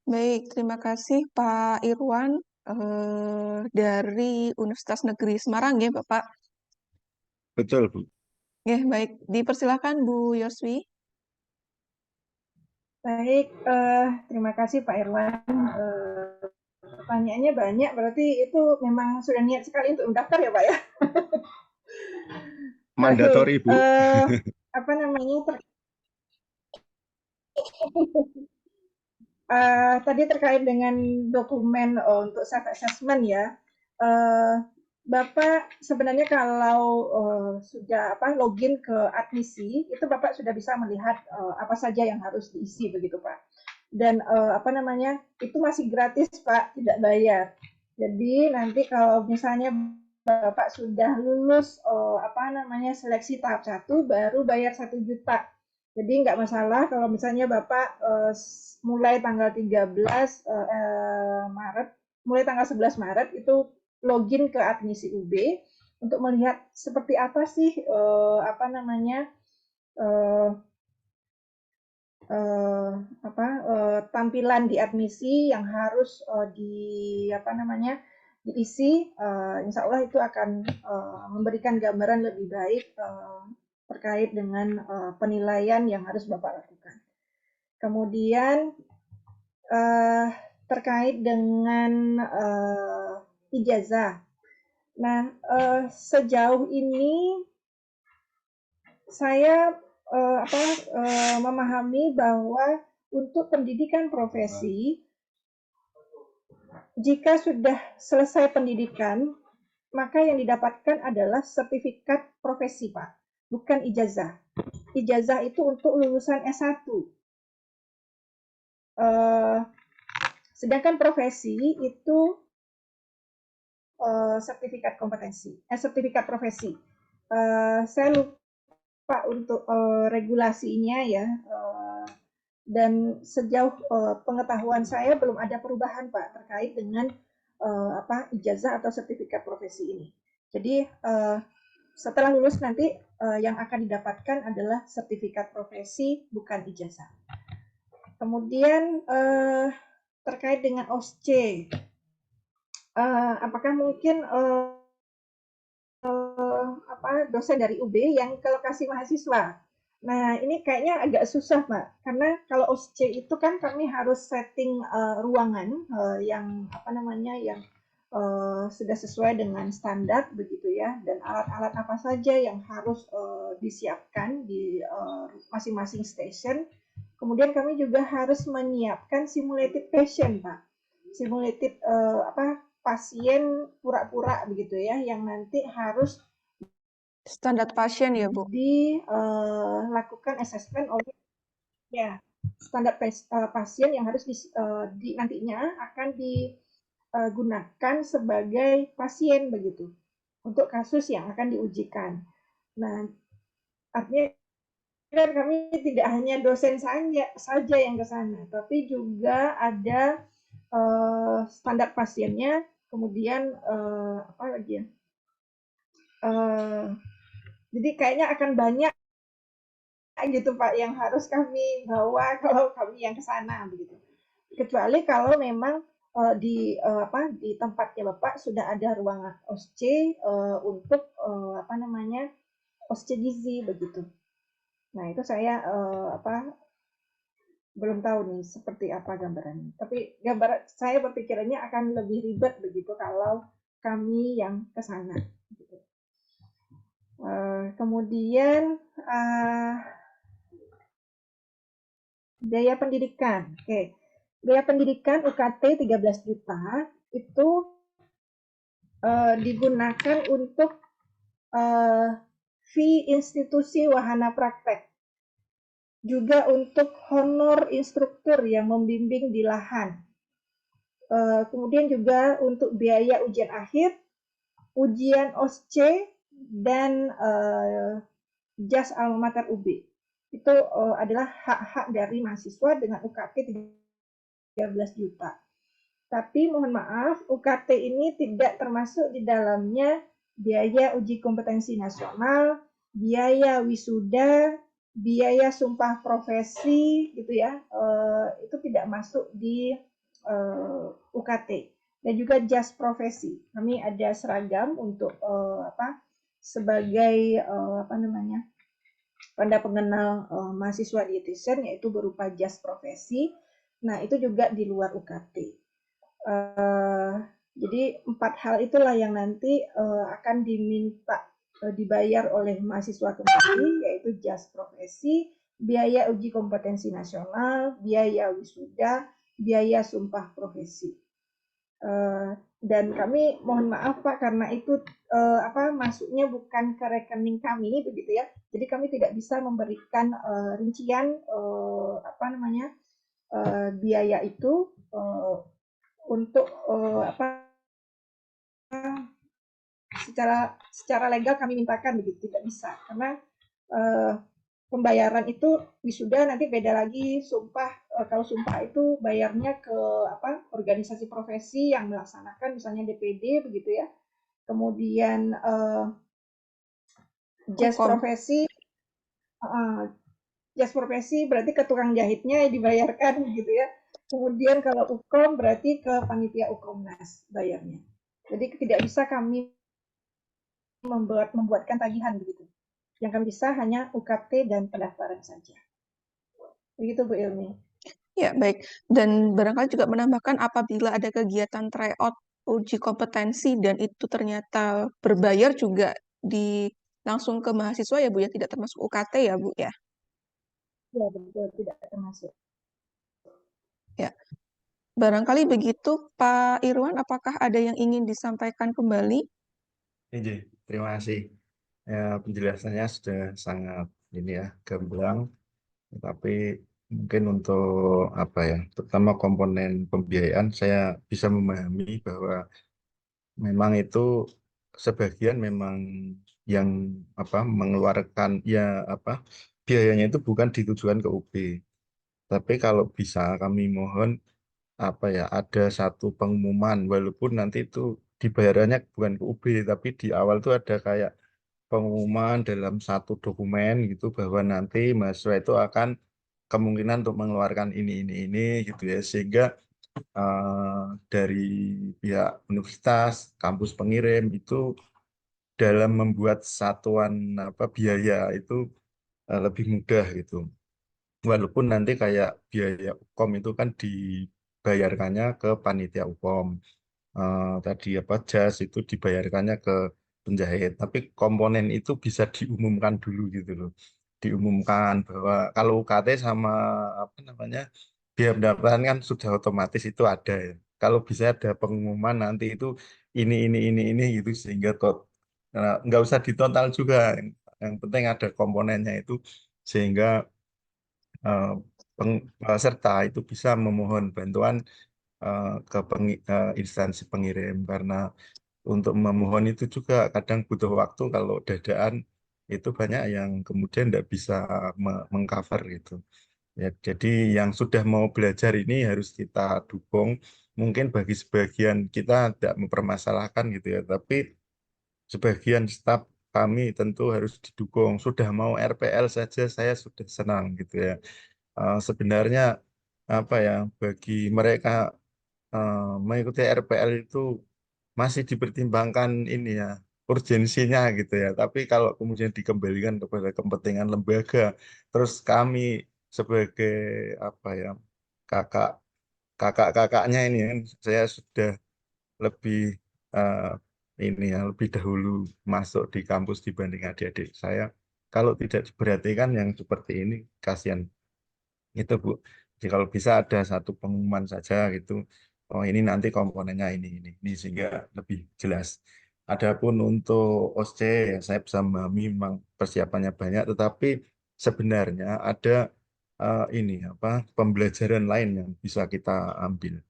Baik, terima kasih Pak Irwan dari Universitas Negeri Semarang ya Bapak.
Betul Bu.
Ya, baik. Dipersilakan Bu Yoswi.
Baik, terima kasih Pak Irwan. Pertanyaannya banyak, berarti itu memang sudah niat sekali untuk mendaftar ya Pak ya?
Mandatori Bu.
Apa namanya? Tadi terkait dengan dokumen untuk self assessment ya. Bapak sebenarnya kalau sudah login ke admisi itu Bapak sudah bisa melihat apa saja yang harus diisi begitu Pak. Dan itu masih gratis Pak, tidak bayar. Jadi nanti kalau misalnya Bapak sudah lulus seleksi tahap 1 baru bayar 1 juta. Jadi nggak masalah kalau misalnya Bapak mulai tanggal 13 Maret, mulai tanggal 11 Maret itu login ke admisi UB untuk melihat seperti apa sih tampilan di admisi yang harus diisi. Insya Allah itu akan memberikan gambaran lebih baik terkait dengan penilaian yang harus Bapak lakukan. Kemudian terkait dengan ijazah. Nah, sejauh ini saya memahami bahwa untuk pendidikan profesi, jika sudah selesai pendidikan, maka yang didapatkan adalah sertifikat profesi, Pak, bukan ijazah. Ijazah itu untuk lulusan S1. Sedangkan profesi itu sertifikat kompetensi, sertifikat profesi. Saya lupa untuk regulasinya ya, dan sejauh pengetahuan saya belum ada perubahan Pak terkait dengan ijazah atau sertifikat profesi ini. Jadi setelah lulus nanti yang akan didapatkan adalah sertifikat profesi, bukan ijazah. Kemudian terkait dengan OSCE, apakah mungkin dosen dari UB yang ke lokasi mahasiswa? Nah, ini kayaknya agak susah, Pak, karena kalau OSCE itu kan kami harus setting ruangan yang sudah sesuai dengan standar begitu ya, dan alat-alat apa saja yang harus disiapkan di masing-masing station. Kemudian kami juga harus menyiapkan simulated patient, Pak. Simulated pasien pura-pura begitu ya, yang nanti harus
standar pasien ya Bu,
dilakukan assessment oleh ya standar pasien yang harus nantinya akan digunakan sebagai pasien begitu untuk kasus yang akan diujikan. Nah, artinya kan kami tidak hanya dosen saja yang ke sana, tapi juga ada standar pasiennya, kemudian Jadi kayaknya akan banyak gitu Pak yang harus kami bawa kalau kami yang ke sana begitu. Kecuali kalau memang di tempatnya Bapak sudah ada ruangan OSC untuk OSC gizi begitu. Nah, itu saya belum tahu nih seperti apa gambarannya. Tapi saya berpikirannya akan lebih ribet begitu kalau kami yang ke sana. Gitu. Kemudian biaya pendidikan. Oke. Biaya pendidikan UKT 13 juta itu digunakan untuk fee institusi wahana praktek. Juga untuk honor instruktur yang membimbing di lahan. Kemudian juga untuk biaya ujian akhir, ujian OSCE, dan jas alma mater UB. Itu adalah hak-hak dari mahasiswa dengan UKT 13 juta. Tapi mohon maaf, UKT ini tidak termasuk di dalamnya biaya uji kompetensi nasional, biaya wisuda, biaya sumpah profesi, gitu ya. Itu tidak masuk di UKT. Dan juga jas profesi. Kami ada seragam untuk sebagai tanda pengenal mahasiswa dietitian, yaitu berupa jas profesi. Nah, itu juga di luar UKT. Jadi 4 hal itulah yang nanti akan diminta dibayar oleh mahasiswa kembali, yaitu jas profesi, biaya uji kompetensi nasional, biaya wisuda, biaya sumpah profesi. Dan kami mohon maaf Pak, karena itu masuknya bukan ke rekening kami begitu ya. Jadi kami tidak bisa memberikan rincian biaya itu untuk secara legal kami mintakan begitu, tidak bisa karena pembayaran itu wisuda nanti beda lagi, sumpah kalau sumpah itu bayarnya ke organisasi profesi yang melaksanakan, misalnya DPD begitu ya. Kemudian jas profesi berarti ke tukang jahitnya dibayarkan gitu ya. Kemudian kalau Ukom berarti ke panitia Ukomnas bayarnya. Jadi tidak bisa kami membuatkan tagihan begitu. Yang kami bisa hanya UKT dan pendaftaran saja. Begitu Bu Ilmi.
Ya, baik. Dan barangkali juga menambahkan apabila ada kegiatan tryout uji kompetensi dan itu ternyata berbayar juga langsung ke mahasiswa ya Bu ya, tidak termasuk UKT ya Bu ya?
Ya, betul, tidak termasuk.
Ya. Barangkali begitu Pak Irwan, apakah ada yang ingin disampaikan kembali?
Iya, terima kasih. Ya, penjelasannya sudah sangat gamblang. Tapi mungkin untuk terutama komponen pembiayaan, saya bisa memahami bahwa memang itu sebagian memang yang mengeluarkan biayanya itu bukan ditujukan ke UB. Tapi kalau bisa kami mohon ada satu pengumuman, walaupun nanti itu dibayarannya bukan ke UB, tapi di awal itu ada kayak pengumuman dalam satu dokumen gitu bahwa nanti mahasiswa itu akan kemungkinan untuk mengeluarkan ini gitu ya, sehingga dari pihak universitas, kampus pengirim itu dalam membuat satuan biaya itu lebih mudah gitu. Walaupun nanti kayak biaya UKOM itu kan dibayarkannya ke panitia UKOM. Tadi jas itu dibayarkannya ke penjahit. Tapi komponen itu bisa diumumkan dulu gitu loh. Diumumkan bahwa kalau UKT sama biaya pendaftaran kan sudah otomatis itu ada ya. Kalau bisa ada pengumuman nanti itu ini gitu sehingga nggak usah ditotal juga. Yang penting ada komponennya itu sehingga peserta itu bisa memohon bantuan ke instansi pengirim, karena untuk memohon itu juga kadang butuh waktu. Kalau dadaan itu banyak yang kemudian tidak bisa mengcover gitu ya. Jadi yang sudah mau belajar ini harus kita dukung. Mungkin bagi sebagian kita tidak mempermasalahkan gitu ya, tapi sebagian staf kami tentu harus didukung. Sudah mau RPL saja saya sudah senang gitu ya. Sebenarnya apa ya, bagi mereka mengikuti RPL itu masih dipertimbangkan ini ya, urgensinya gitu ya. Tapi kalau kemudian dikembalikan kepada kepentingan lembaga, terus kami sebagai apa ya, kakak kakak-kakaknya ini kan, saya sudah lebih eh, ini ya, lebih dahulu masuk di kampus dibanding adik-adik saya. Kalau tidak diperhatikan yang seperti ini, kasihan itu Bu. Jadi kalau bisa ada satu pengumuman saja gitu. Oh ini nanti komponennya ini sehingga lebih jelas. Adapun untuk OSC ya saya bisa memahami memang persiapannya banyak, tetapi sebenarnya ada ini apa pembelajaran lain yang bisa kita ambil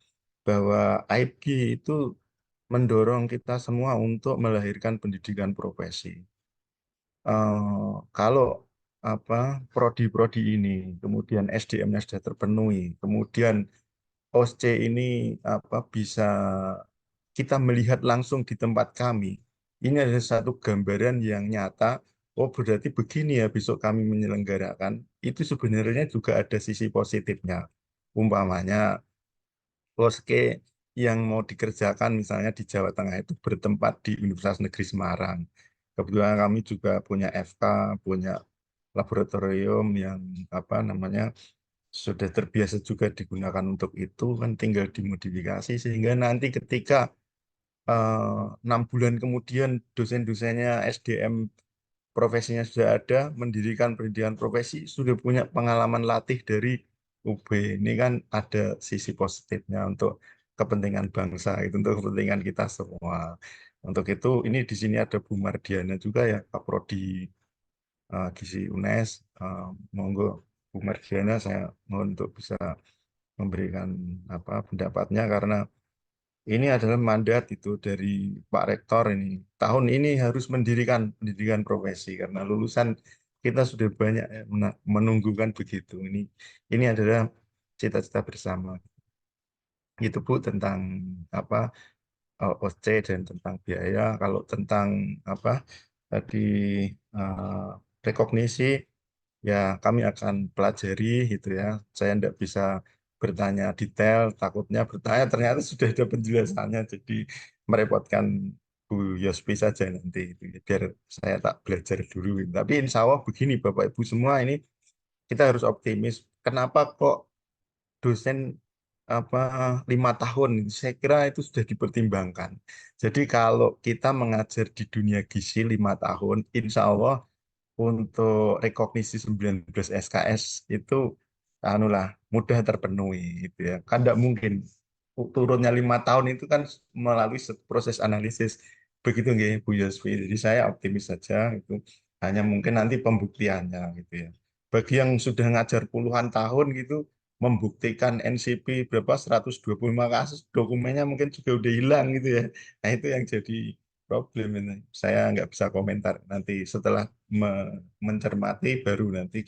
bahwa AIPG itu mendorong kita semua untuk melahirkan pendidikan profesi. Kalau apa prodi-prodi ini, kemudian SDM-nya sudah terpenuhi, kemudian OSC ini apa bisa kita melihat langsung di tempat kami. Ini adalah satu gambaran yang nyata. Oh berarti begini ya besok kami menyelenggarakan. Itu sebenarnya juga ada sisi positifnya. Umpamanya Poske yang mau dikerjakan misalnya di Jawa Tengah itu bertempat di Universitas Negeri Semarang. Kebetulan kami juga punya FK, punya laboratorium yang apa namanya sudah terbiasa juga digunakan untuk itu, kan tinggal dimodifikasi sehingga nanti ketika 6 bulan kemudian dosen-dosennya SDM profesinya sudah ada, mendirikan pendidikan profesi, sudah punya pengalaman latih dari UB. Ini kan ada sisi positifnya untuk kepentingan bangsa, itu untuk kepentingan kita semua. Untuk itu, ini di sini ada Bu Mardiana juga ya, Kaprodi Gizi UNES. Monggo Bu Mardiana, saya mohon untuk bisa memberikan apa pendapatnya karena ini adalah mandat itu dari Pak Rektor ini. Tahun ini harus mendirikan pendidikan profesi karena lulusan kita sudah banyak ya, menunggukan begitu. Ini adalah cita-cita bersama. Itu Bu tentang apa OC dan tentang biaya. Kalau tentang apa tadi eh, rekognisi ya kami akan pelajari gitu ya. Saya tidak bisa bertanya detail, takutnya bertanya ternyata sudah ada penjelasannya, jadi merepotkan Bu Yospi saja nanti gitu, ya. Biar saya tak belajar dulu. Tapi insya Allah begini Bapak Ibu semua ini kita harus optimis. Kenapa kok dosen apa 5 tahun? Saya kira itu sudah dipertimbangkan. Jadi kalau kita mengajar di dunia gizi 5 tahun, insya Allah untuk rekognisi 19 SKS itu anulah mudah terpenuhi gitu ya. Kan tidak mungkin turunnya 5 tahun itu kan melalui proses analisis begitu nggih Bu Yosfi. Jadi saya optimis saja itu hanya mungkin nanti pembuktiannya gitu ya. Bagi yang sudah ngajar puluhan tahun gitu membuktikan NCP berapa 125 kasus dokumennya mungkin juga udah hilang gitu ya. Nah itu yang jadi problem ini. Saya nggak bisa komentar. Nanti setelah mencermati baru nanti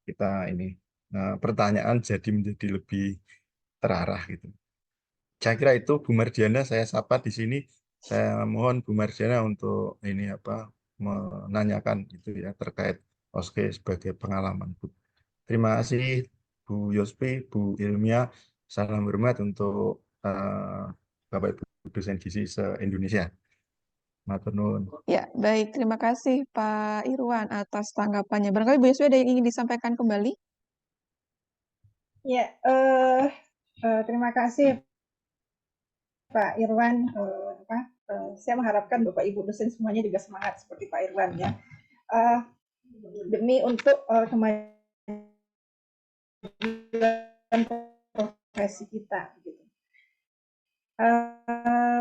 kita ini pertanyaan jadi menjadi lebih terarah gitu. Saya kira itu Bu Mardiana saya sapa di sini. Saya mohon Bu Mardiana untuk ini apa menanyakan itu ya terkait OSKE sebagai pengalaman Bu. Terima kasih Bu Yospi, Bu Ilmia. Salam hormat untuk Bapak Ibu dosen gizi se-Indonesia. Matur nuwun.
Ya, baik. Terima kasih Pak Irwan atas tanggapannya. Barangkali Bu Yoswi ada yang ingin disampaikan kembali?
Ya, terima kasih Pak Irwan. Saya mengharapkan Bapak Ibu dosen semuanya juga semangat seperti Pak Irwan ya. Demi untuk kemajuan profesi kita gitu.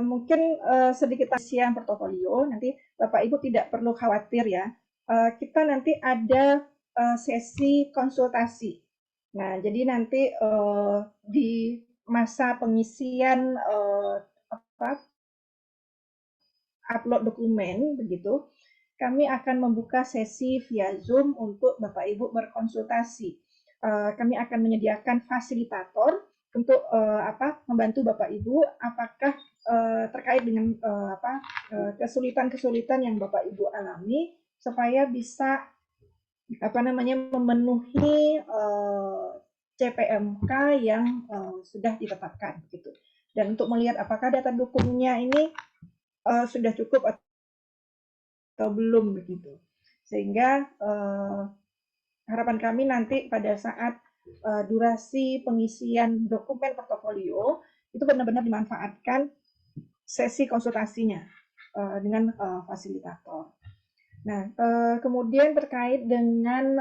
Mungkin sedikit isian portofolio, nanti Bapak Ibu tidak perlu khawatir ya. Kita nanti ada sesi konsultasi. Nah, jadi nanti di masa pengisian upload dokumen begitu, kami akan membuka sesi via Zoom untuk Bapak Ibu berkonsultasi. Kami akan menyediakan fasilitator untuk membantu Bapak Ibu apakah terkait dengan kesulitan-kesulitan yang Bapak Ibu alami supaya bisa memenuhi CPMK yang sudah ditetapkan gitu. Dan untuk melihat apakah data dukungnya ini sudah cukup atau belum begitu. Sehingga harapan kami nanti pada saat durasi pengisian dokumen portofolio itu benar-benar dimanfaatkan sesi konsultasinya dengan fasilitator. Nah, kemudian terkait dengan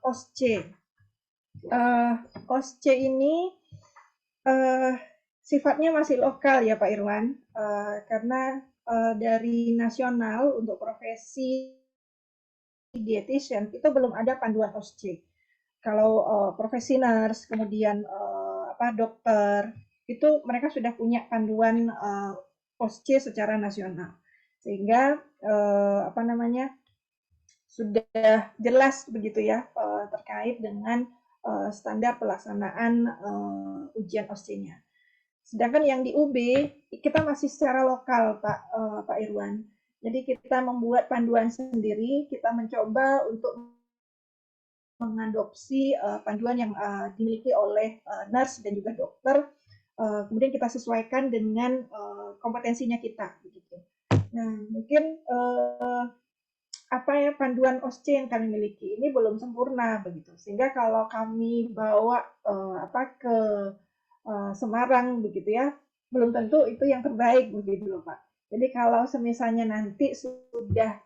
OSCE. OSCE ini sifatnya masih lokal ya Pak Irwan, karena dari nasional untuk profesi dietitian itu belum ada panduan OSCE. Kalau profesi nurse, kemudian dokter, itu mereka sudah punya panduan OSCE secara nasional, sehingga sudah jelas begitu ya terkait dengan standar pelaksanaan ujian OSCE-nya. Sedangkan yang di UB kita masih secara lokal Pak Irwan. Jadi kita membuat panduan sendiri, kita mencoba untuk mengadopsi panduan yang dimiliki oleh nurse dan juga dokter, kemudian kita sesuaikan dengan kompetensinya kita begitu. Nah, mungkin panduan OSCE yang kami miliki ini belum sempurna begitu, sehingga kalau kami bawa ke Semarang begitu ya, belum tentu itu yang terbaik begitu loh Pak. Jadi kalau semisalnya nanti sudah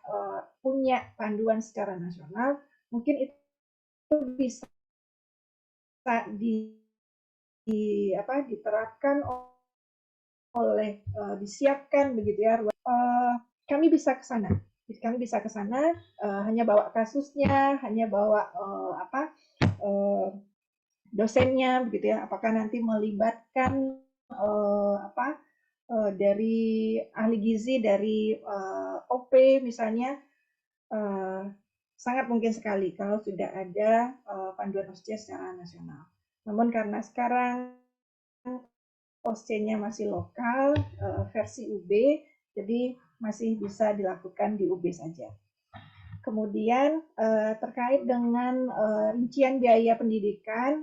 punya panduan secara nasional, mungkin itu bisa diterapkan oleh disiapkan begitu ya. Kami bisa ke sana. Hanya bawa kasusnya, hanya bawa dosennya begitu ya. Apakah nanti melibatkan dari ahli gizi dari OP misalnya, sangat mungkin sekali kalau sudah ada panduan OSCE secara nasional. Namun karena sekarang OSCE-nya masih lokal, versi UB, jadi masih bisa dilakukan di UB saja. Kemudian terkait dengan rincian biaya pendidikan,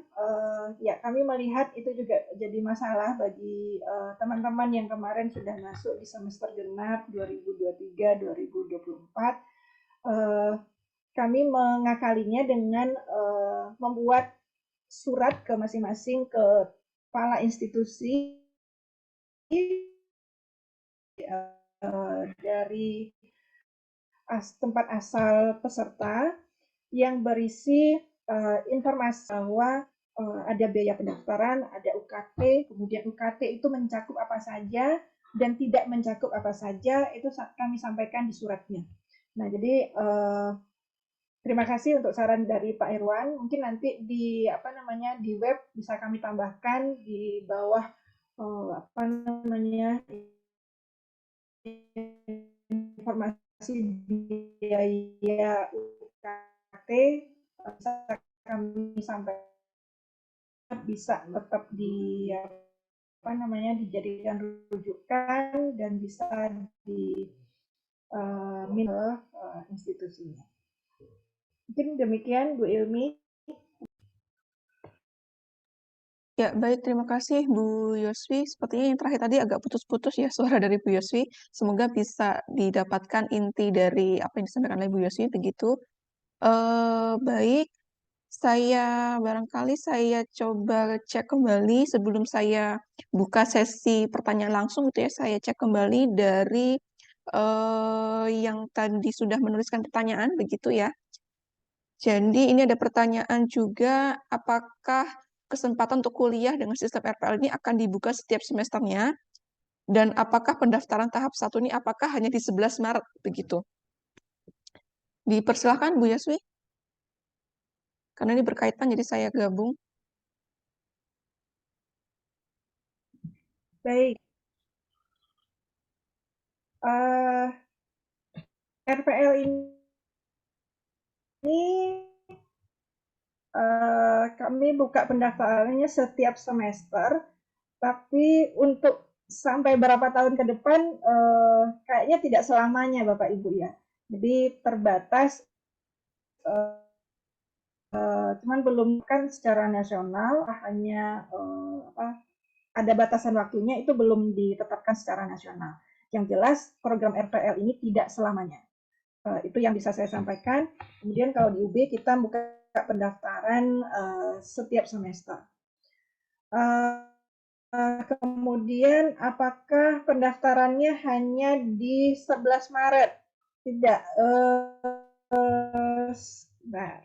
ya kami melihat itu juga jadi masalah bagi teman-teman yang kemarin sudah masuk di semester genap 2023-2024. Kami mengakalinya dengan membuat surat ke masing-masing kepala institusi dari tempat asal peserta yang berisi informasi bahwa ada biaya pendaftaran, ada UKT, kemudian UKT itu mencakup apa saja dan tidak mencakup apa saja, itu kami sampaikan di suratnya. Nah, jadi terima kasih untuk saran dari Pak Irwan. Mungkin nanti di web bisa kami tambahkan di bawah informasi biaya UKT, bisa kami sampaikan, bisa tetap dijadikan rujukan dan bisa di institusinya. Mungkin demikian Bu Ilmi.
Ya, baik. Terima kasih Bu Yoswi. Sepertinya yang terakhir tadi agak putus-putus ya suara dari Bu Yoswi. Semoga bisa didapatkan inti dari apa yang disampaikan oleh Bu Yoswi, begitu. Baik, barangkali saya coba cek kembali sebelum saya buka sesi pertanyaan langsung gitu ya. Saya cek kembali dari yang tadi sudah menuliskan pertanyaan, begitu ya. Jadi ini ada pertanyaan juga, apakah kesempatan untuk kuliah dengan sistem RPL ini akan dibuka setiap semesternya? Dan apakah pendaftaran tahap 1 ini apakah hanya di 11 Maret begitu? Dipersilahkan Bu Yaswi. Karena ini berkaitan jadi saya gabung.
Baik. RPL ini kami buka pendaftarannya setiap semester, tapi untuk sampai berapa tahun ke depan kayaknya tidak selamanya Bapak Ibu ya. Jadi terbatas, cuman belum kan secara nasional hanya ada batasan waktunya, itu belum ditetapkan secara nasional. Yang jelas program RPL ini tidak selamanya. Itu yang bisa saya sampaikan. Kemudian kalau di UB kita buka pendaftaran setiap semester. Kemudian apakah pendaftarannya hanya di 11 Maret? Tidak. Sebentar.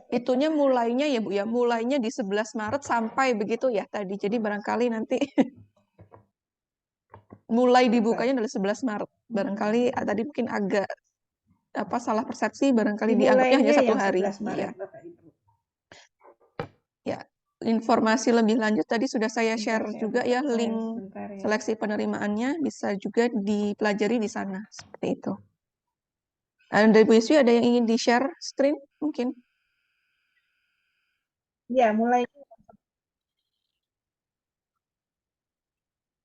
Itunya mulainya ya Bu ya, mulainya di 11 Maret sampai begitu ya tadi. Jadi barangkali nanti mulai dibukanya dari 11 Maret. Barangkali tadi mungkin agak salah persepsi, barangkali dianggapnya hanya
Dimulainya
1
yang
hari.
11 Maret
Iya.
Bapak Ibu.
Ya, informasi lebih lanjut tadi sudah saya share
Sebentar,
juga ya link
sebentar ya.
seleksi penerimaannya, bisa juga dipelajari di sana seperti itu. Dari Bu Yuswi ada yang ingin di-share screen mungkin?
Ya, mulai.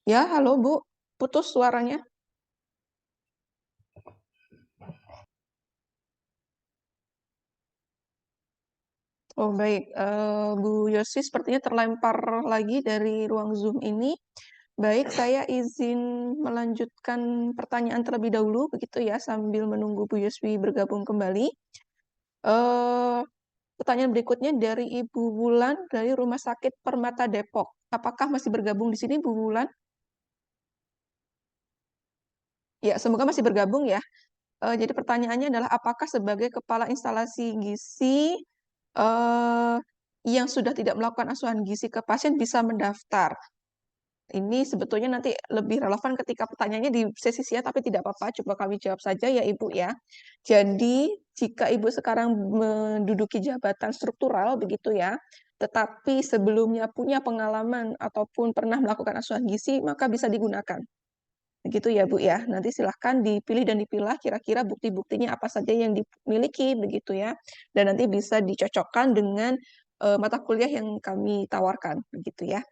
Ya, halo Bu, putus suaranya. Oh baik, Bu Yosi sepertinya terlempar lagi dari ruang Zoom ini. Baik, saya izin melanjutkan pertanyaan terlebih dahulu, begitu ya, sambil menunggu Bu Yoswi bergabung kembali. Pertanyaan berikutnya dari Ibu Wulan dari Rumah Sakit Permata Depok. Apakah masih bergabung di sini, Bu Wulan? Ya, semoga masih bergabung ya. Jadi pertanyaannya adalah apakah sebagai kepala instalasi gizi yang sudah tidak melakukan asuhan gizi ke pasien bisa mendaftar? Ini sebetulnya nanti lebih relevan ketika pertanyaannya di sesi siang, tapi tidak apa-apa, coba kami jawab saja ya Ibu ya. Jadi jika Ibu sekarang menduduki jabatan struktural begitu ya, tetapi sebelumnya punya pengalaman ataupun pernah melakukan asuhan gizi, maka bisa digunakan. Begitu ya Bu ya. Nanti silahkan dipilih dan dipilah kira-kira bukti-buktinya apa saja yang dimiliki begitu ya. Dan nanti bisa dicocokkan dengan mata kuliah yang kami tawarkan begitu ya.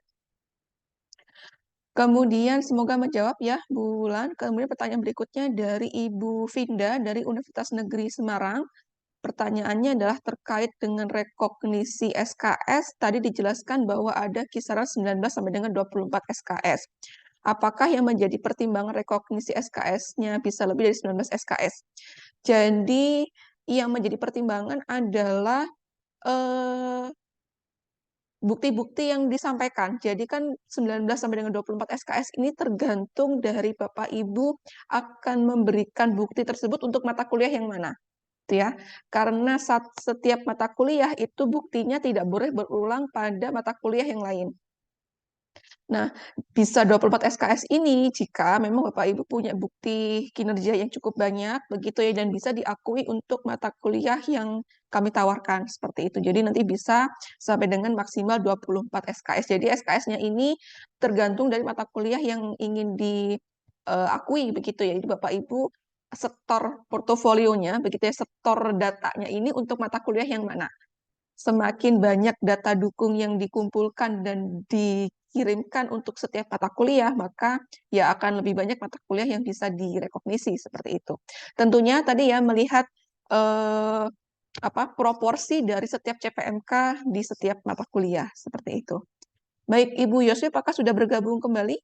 Kemudian semoga menjawab ya Bu Wulan. Kemudian pertanyaan berikutnya dari Ibu Vinda dari Universitas Negeri Semarang. Pertanyaannya adalah terkait dengan rekognisi SKS. Tadi dijelaskan bahwa ada kisaran 19 sampai dengan 24 SKS. Apakah yang menjadi pertimbangan rekognisi SKS-nya bisa lebih dari 19 SKS? Jadi yang menjadi pertimbangan adalah bukti-bukti yang disampaikan. Jadi kan 19 sampai dengan 24 SKS ini tergantung dari Bapak Ibu akan memberikan bukti tersebut untuk mata kuliah yang mana. Ya, karena setiap mata kuliah itu buktinya tidak boleh berulang pada mata kuliah yang lain. Nah, bisa 24 SKS ini jika memang Bapak Ibu punya bukti kinerja yang cukup banyak, begitu ya, dan bisa diakui untuk mata kuliah yang kami tawarkan, seperti itu. Jadi nanti bisa sampai dengan maksimal 24 SKS. Jadi SKS-nya ini tergantung dari mata kuliah yang ingin diakui, begitu ya. Jadi Bapak Ibu setor portofolionya, begitu ya, setor datanya ini untuk mata kuliah yang mana. Semakin banyak data dukung yang dikumpulkan dan dikirimkan untuk setiap mata kuliah, maka ya akan lebih banyak mata kuliah yang bisa direkognisi seperti itu. Tentunya tadi ya melihat proporsi dari setiap CPMK di setiap mata kuliah seperti itu. Baik, Ibu Yoswi, apakah sudah bergabung kembali?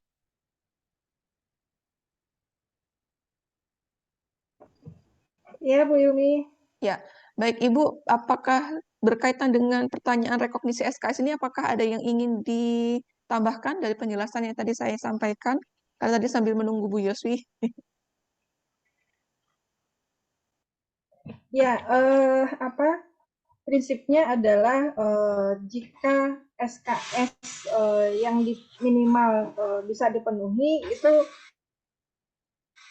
Ya, Bu Yumi.
Ya, baik Ibu, apakah berkaitan dengan pertanyaan rekognisi SKS ini, apakah ada yang ingin ditambahkan dari penjelasan yang tadi saya sampaikan? Karena tadi sambil menunggu Bu Yoswi.
Ya, prinsipnya adalah jika SKS yang minimal bisa dipenuhi itu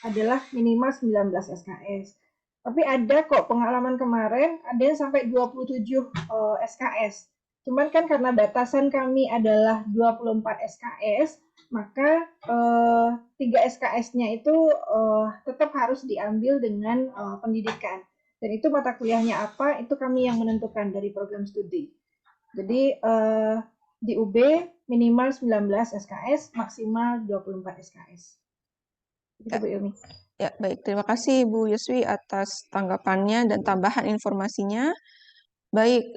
adalah minimal 19 SKS. Tapi ada kok pengalaman kemarin ada yang sampai 27 SKS. Cuman kan karena batasan kami adalah 24 SKS, maka 3 SKS-nya itu tetap harus diambil dengan pendidikan. Dan itu mata kuliahnya apa, itu kami yang menentukan dari program studi. Jadi di UB minimal 19 SKS, maksimal 24 SKS. Itu
Ya.
Bu Ilmi.
Ya, baik. Terima kasih Bu Yuswi atas tanggapannya dan tambahan informasinya. Baik,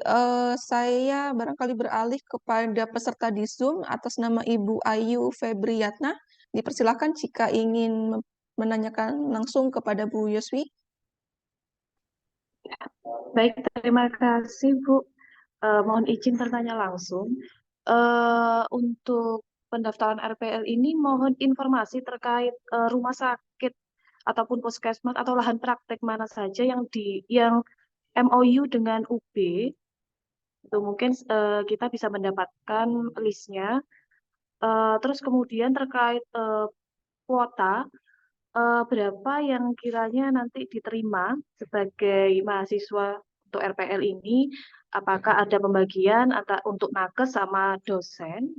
saya barangkali beralih kepada peserta di Zoom atas nama Ibu Ayu Febriatna. Dipersilakan jika ingin menanyakan langsung kepada Bu Yuswi.
Baik, terima kasih Bu. Mohon izin bertanya langsung. Untuk pendaftaran RPL ini mohon informasi terkait rumah sakit ataupun puskesmas atau lahan praktek mana saja yang MOU dengan UB. Itu mungkin kita bisa mendapatkan listnya. Terus kemudian terkait kuota, berapa yang kiranya nanti diterima sebagai mahasiswa untuk RPL ini? Apakah ada pembagian untuk nakes sama dosen?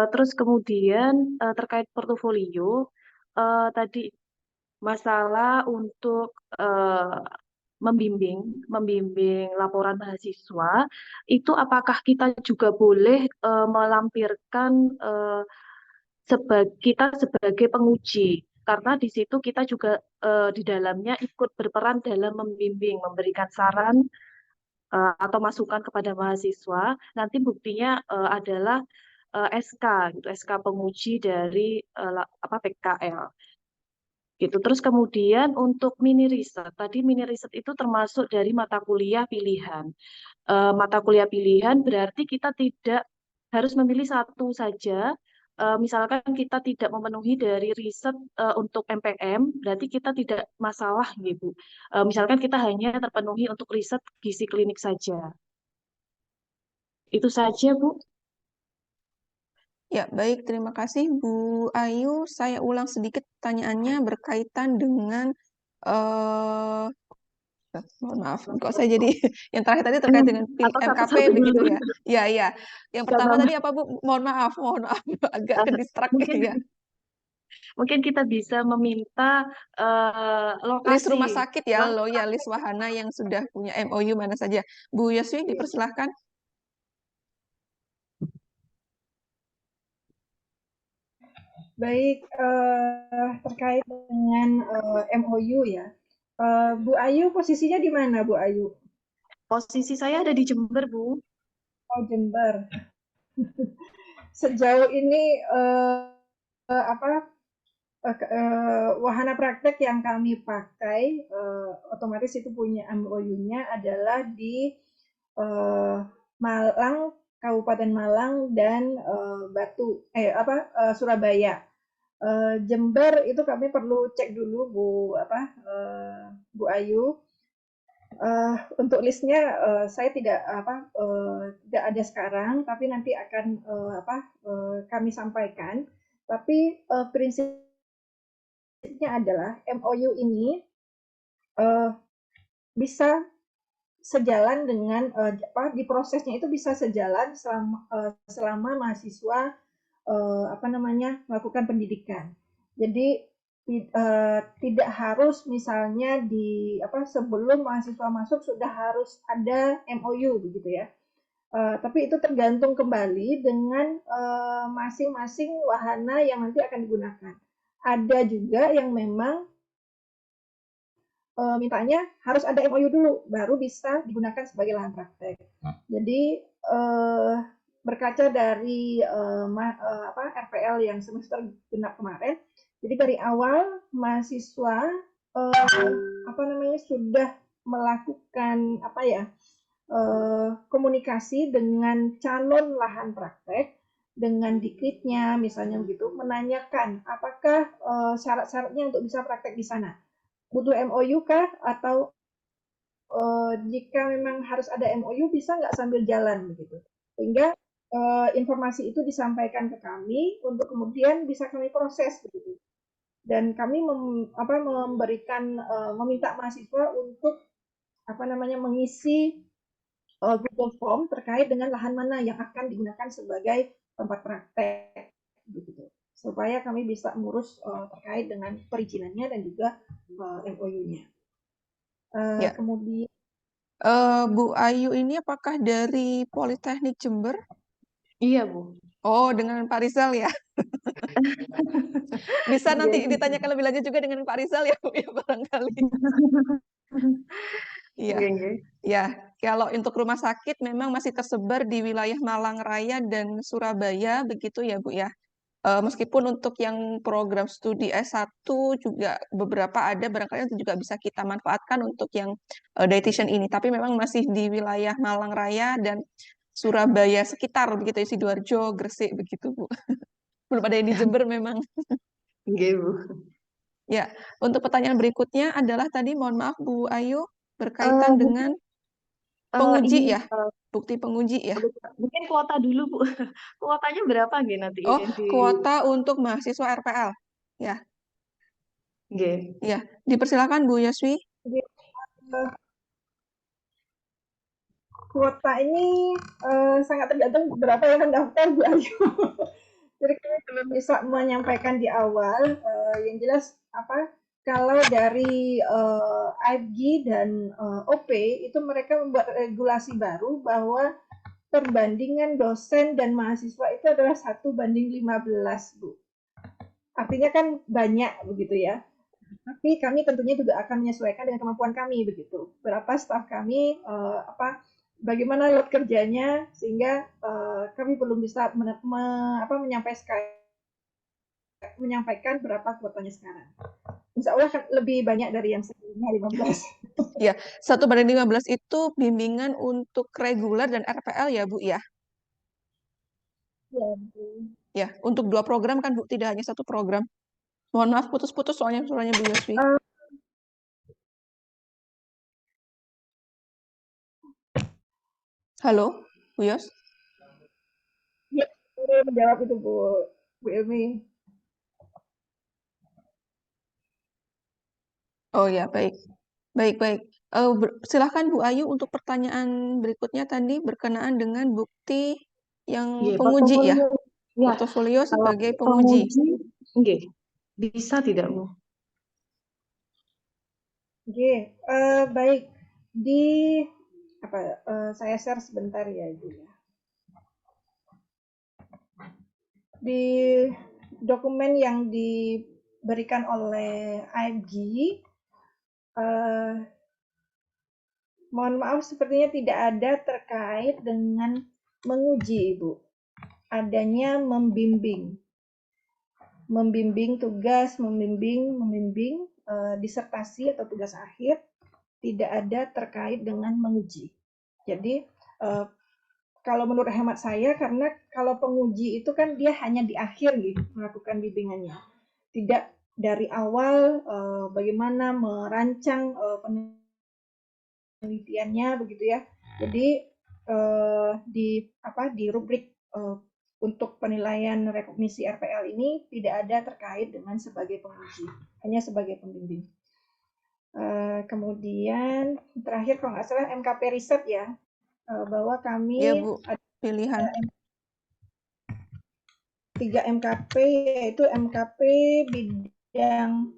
Terus kemudian terkait portofolio, tadi masalah untuk membimbing laporan mahasiswa, itu apakah kita juga boleh melampirkan kita sebagai penguji, karena di situ kita juga di dalamnya ikut berperan dalam membimbing, memberikan saran atau masukan kepada mahasiswa. Nanti buktinya adalah SK, gitu, SK penguji dari PKL. Gitu. Terus kemudian untuk mini riset, tadi mini riset itu termasuk dari mata kuliah pilihan. Mata kuliah pilihan berarti kita tidak harus memilih satu saja. Misalkan kita tidak memenuhi dari riset untuk MPM, berarti kita tidak masalah gitu. Misalkan kita hanya terpenuhi untuk riset gizi klinik saja. Itu saja, Bu.
Ya, baik. Terima kasih Bu Ayu. Saya ulang sedikit pertanyaannya berkaitan dengan mohon maaf, kok saya jadi yang terakhir tadi terkait dengan
Atau
MKP
satu-satu
begitu
dulu.
ya. Iya, iya. Yang pertama tadi apa Bu? Mohon maaf, agak ke distract ya.
Mungkin kita bisa meminta
List
lokasi.
rumah sakit ya, list wahana yang sudah punya MOU mana saja. Bu Yoswi, dipersilahkan.
Baik, terkait dengan MOU ya. Bu Ayu posisinya di mana Bu Ayu?
Posisi saya ada di Jember, Bu.
Oh, Jember. Sejauh ini wahana praktek yang kami pakai otomatis itu punya MOU-nya adalah di Malang, Kabupaten Malang dan Surabaya. Jember itu kami perlu cek dulu Bu Ayu. Untuk listnya saya tidak ada sekarang, tapi nanti akan kami sampaikan. Tapi prinsipnya adalah MOU ini bisa sejalan dengan di prosesnya itu bisa sejalan selama mahasiswa melakukan pendidikan. Jadi tidak harus misalnya sebelum mahasiswa masuk sudah harus ada MOU begitu ya. Tapi itu tergantung kembali dengan masing-masing wahana yang nanti akan digunakan. Ada juga yang memang mintanya harus ada MOU dulu baru bisa digunakan sebagai lahan praktek. Jadi berkaca dari RPL yang semester genap kemarin, jadi dari awal mahasiswa sudah melakukan komunikasi dengan calon lahan praktek, dengan dikritnya misalnya begitu, menanyakan apakah syarat-syaratnya untuk bisa praktek di sana. Butuh MOU kah atau jika memang harus ada MOU bisa nggak sambil jalan begitu, sehingga informasi itu disampaikan ke kami untuk kemudian bisa kami proses begitu, dan kami meminta mahasiswa untuk mengisi Google Form terkait dengan lahan mana yang akan digunakan sebagai tempat praktek begitu, supaya kami bisa mengurus terkait dengan perizinannya dan juga MOU-nya.
Ya.
Kemudian
Bu Ayu ini apakah dari Politeknik Jember?
Iya, Bu.
Oh, dengan Pak Rizal ya? Bisa nanti
Iya.
ditanyakan lebih lanjut juga dengan Pak Rizal ya, Bu, ya barangkali. Iya.
Nggih, nggih.
Ya, kalau untuk rumah sakit memang masih tersebar di wilayah Malang Raya dan Surabaya, begitu ya, Bu ya. Meskipun untuk yang program studi S1 juga beberapa ada, barangkali nanti juga bisa kita manfaatkan untuk yang dietitian ini. Tapi memang masih di wilayah Malang Raya dan Surabaya sekitar, begitu ya, Sidoarjo, Gresik, begitu, Bu. Belum ada yang di Jember memang.
Nggih, Bu.
Ya, untuk pertanyaan berikutnya adalah tadi, mohon maaf Bu Ayu, berkaitan
Mungkin
dengan penguji
ini
ya, bukti penguji ya.
mungkin kuota dulu, Bu. Kuotanya berapa nggih nanti
Oh,
ini di
kuota untuk mahasiswa RPL. Ya,
nggih.
ya. Dipersilakan Bu Yaswi.
kuota ini sangat tergantung berapa yang mendaftar, Bu Ayu. Jadi kami belum bisa menyampaikan di awal. Yang jelas kalau dari AFG dan OP itu mereka membuat regulasi baru bahwa perbandingan dosen dan mahasiswa itu adalah 1:15, Bu. Artinya kan banyak begitu ya. Tapi kami tentunya juga akan menyesuaikan dengan kemampuan kami begitu. Berapa staf kami, bagaimana load kerjanya sehingga kami belum bisa menyampaikan berapa kuotanya sekarang. Insya Allah lebih banyak dari yang sebelumnya 15.
Ya, 1:15 itu bimbingan untuk reguler dan RPL ya, Bu ya?
Ya,
Ya, untuk 2 program kan, Bu, tidak hanya 1 program. Mohon maaf putus-putus soalnya suaranya Bu Yaswi. Halo, Bu Yos?
ya, saya menjawab itu Bu Ilmi.
Oh ya, baik. Baik, baik. Silahkan Bu Ayu untuk pertanyaan berikutnya tadi berkenaan dengan bukti yang
Nggih,
penguji ya?
portofolio. Ya,
Portofolio
kalau
sebagai penguji.
penguji nggih. Bisa tidak, Bu?
Oke, baik. Di saya share sebentar ya Ibu ya. Di dokumen yang diberikan oleh AFG, mohon maaf sepertinya tidak ada terkait dengan menguji Ibu. Adanya membimbing tugas, membimbing disertasi atau tugas akhir, tidak ada terkait dengan menguji. Jadi kalau menurut hemat saya, karena kalau penguji itu kan dia hanya di akhir gitu melakukan bimbingannya, tidak dari awal bagaimana merancang penelitiannya begitu ya. Jadi di rubrik untuk penilaian rekognisi RPL ini tidak ada terkait dengan sebagai penguji, hanya sebagai pembimbing. Kemudian terakhir kalau nggak salah MKP riset ya, bahwa kami
Ya, Bu, pilihan.
3 MKP, yaitu MKP bidang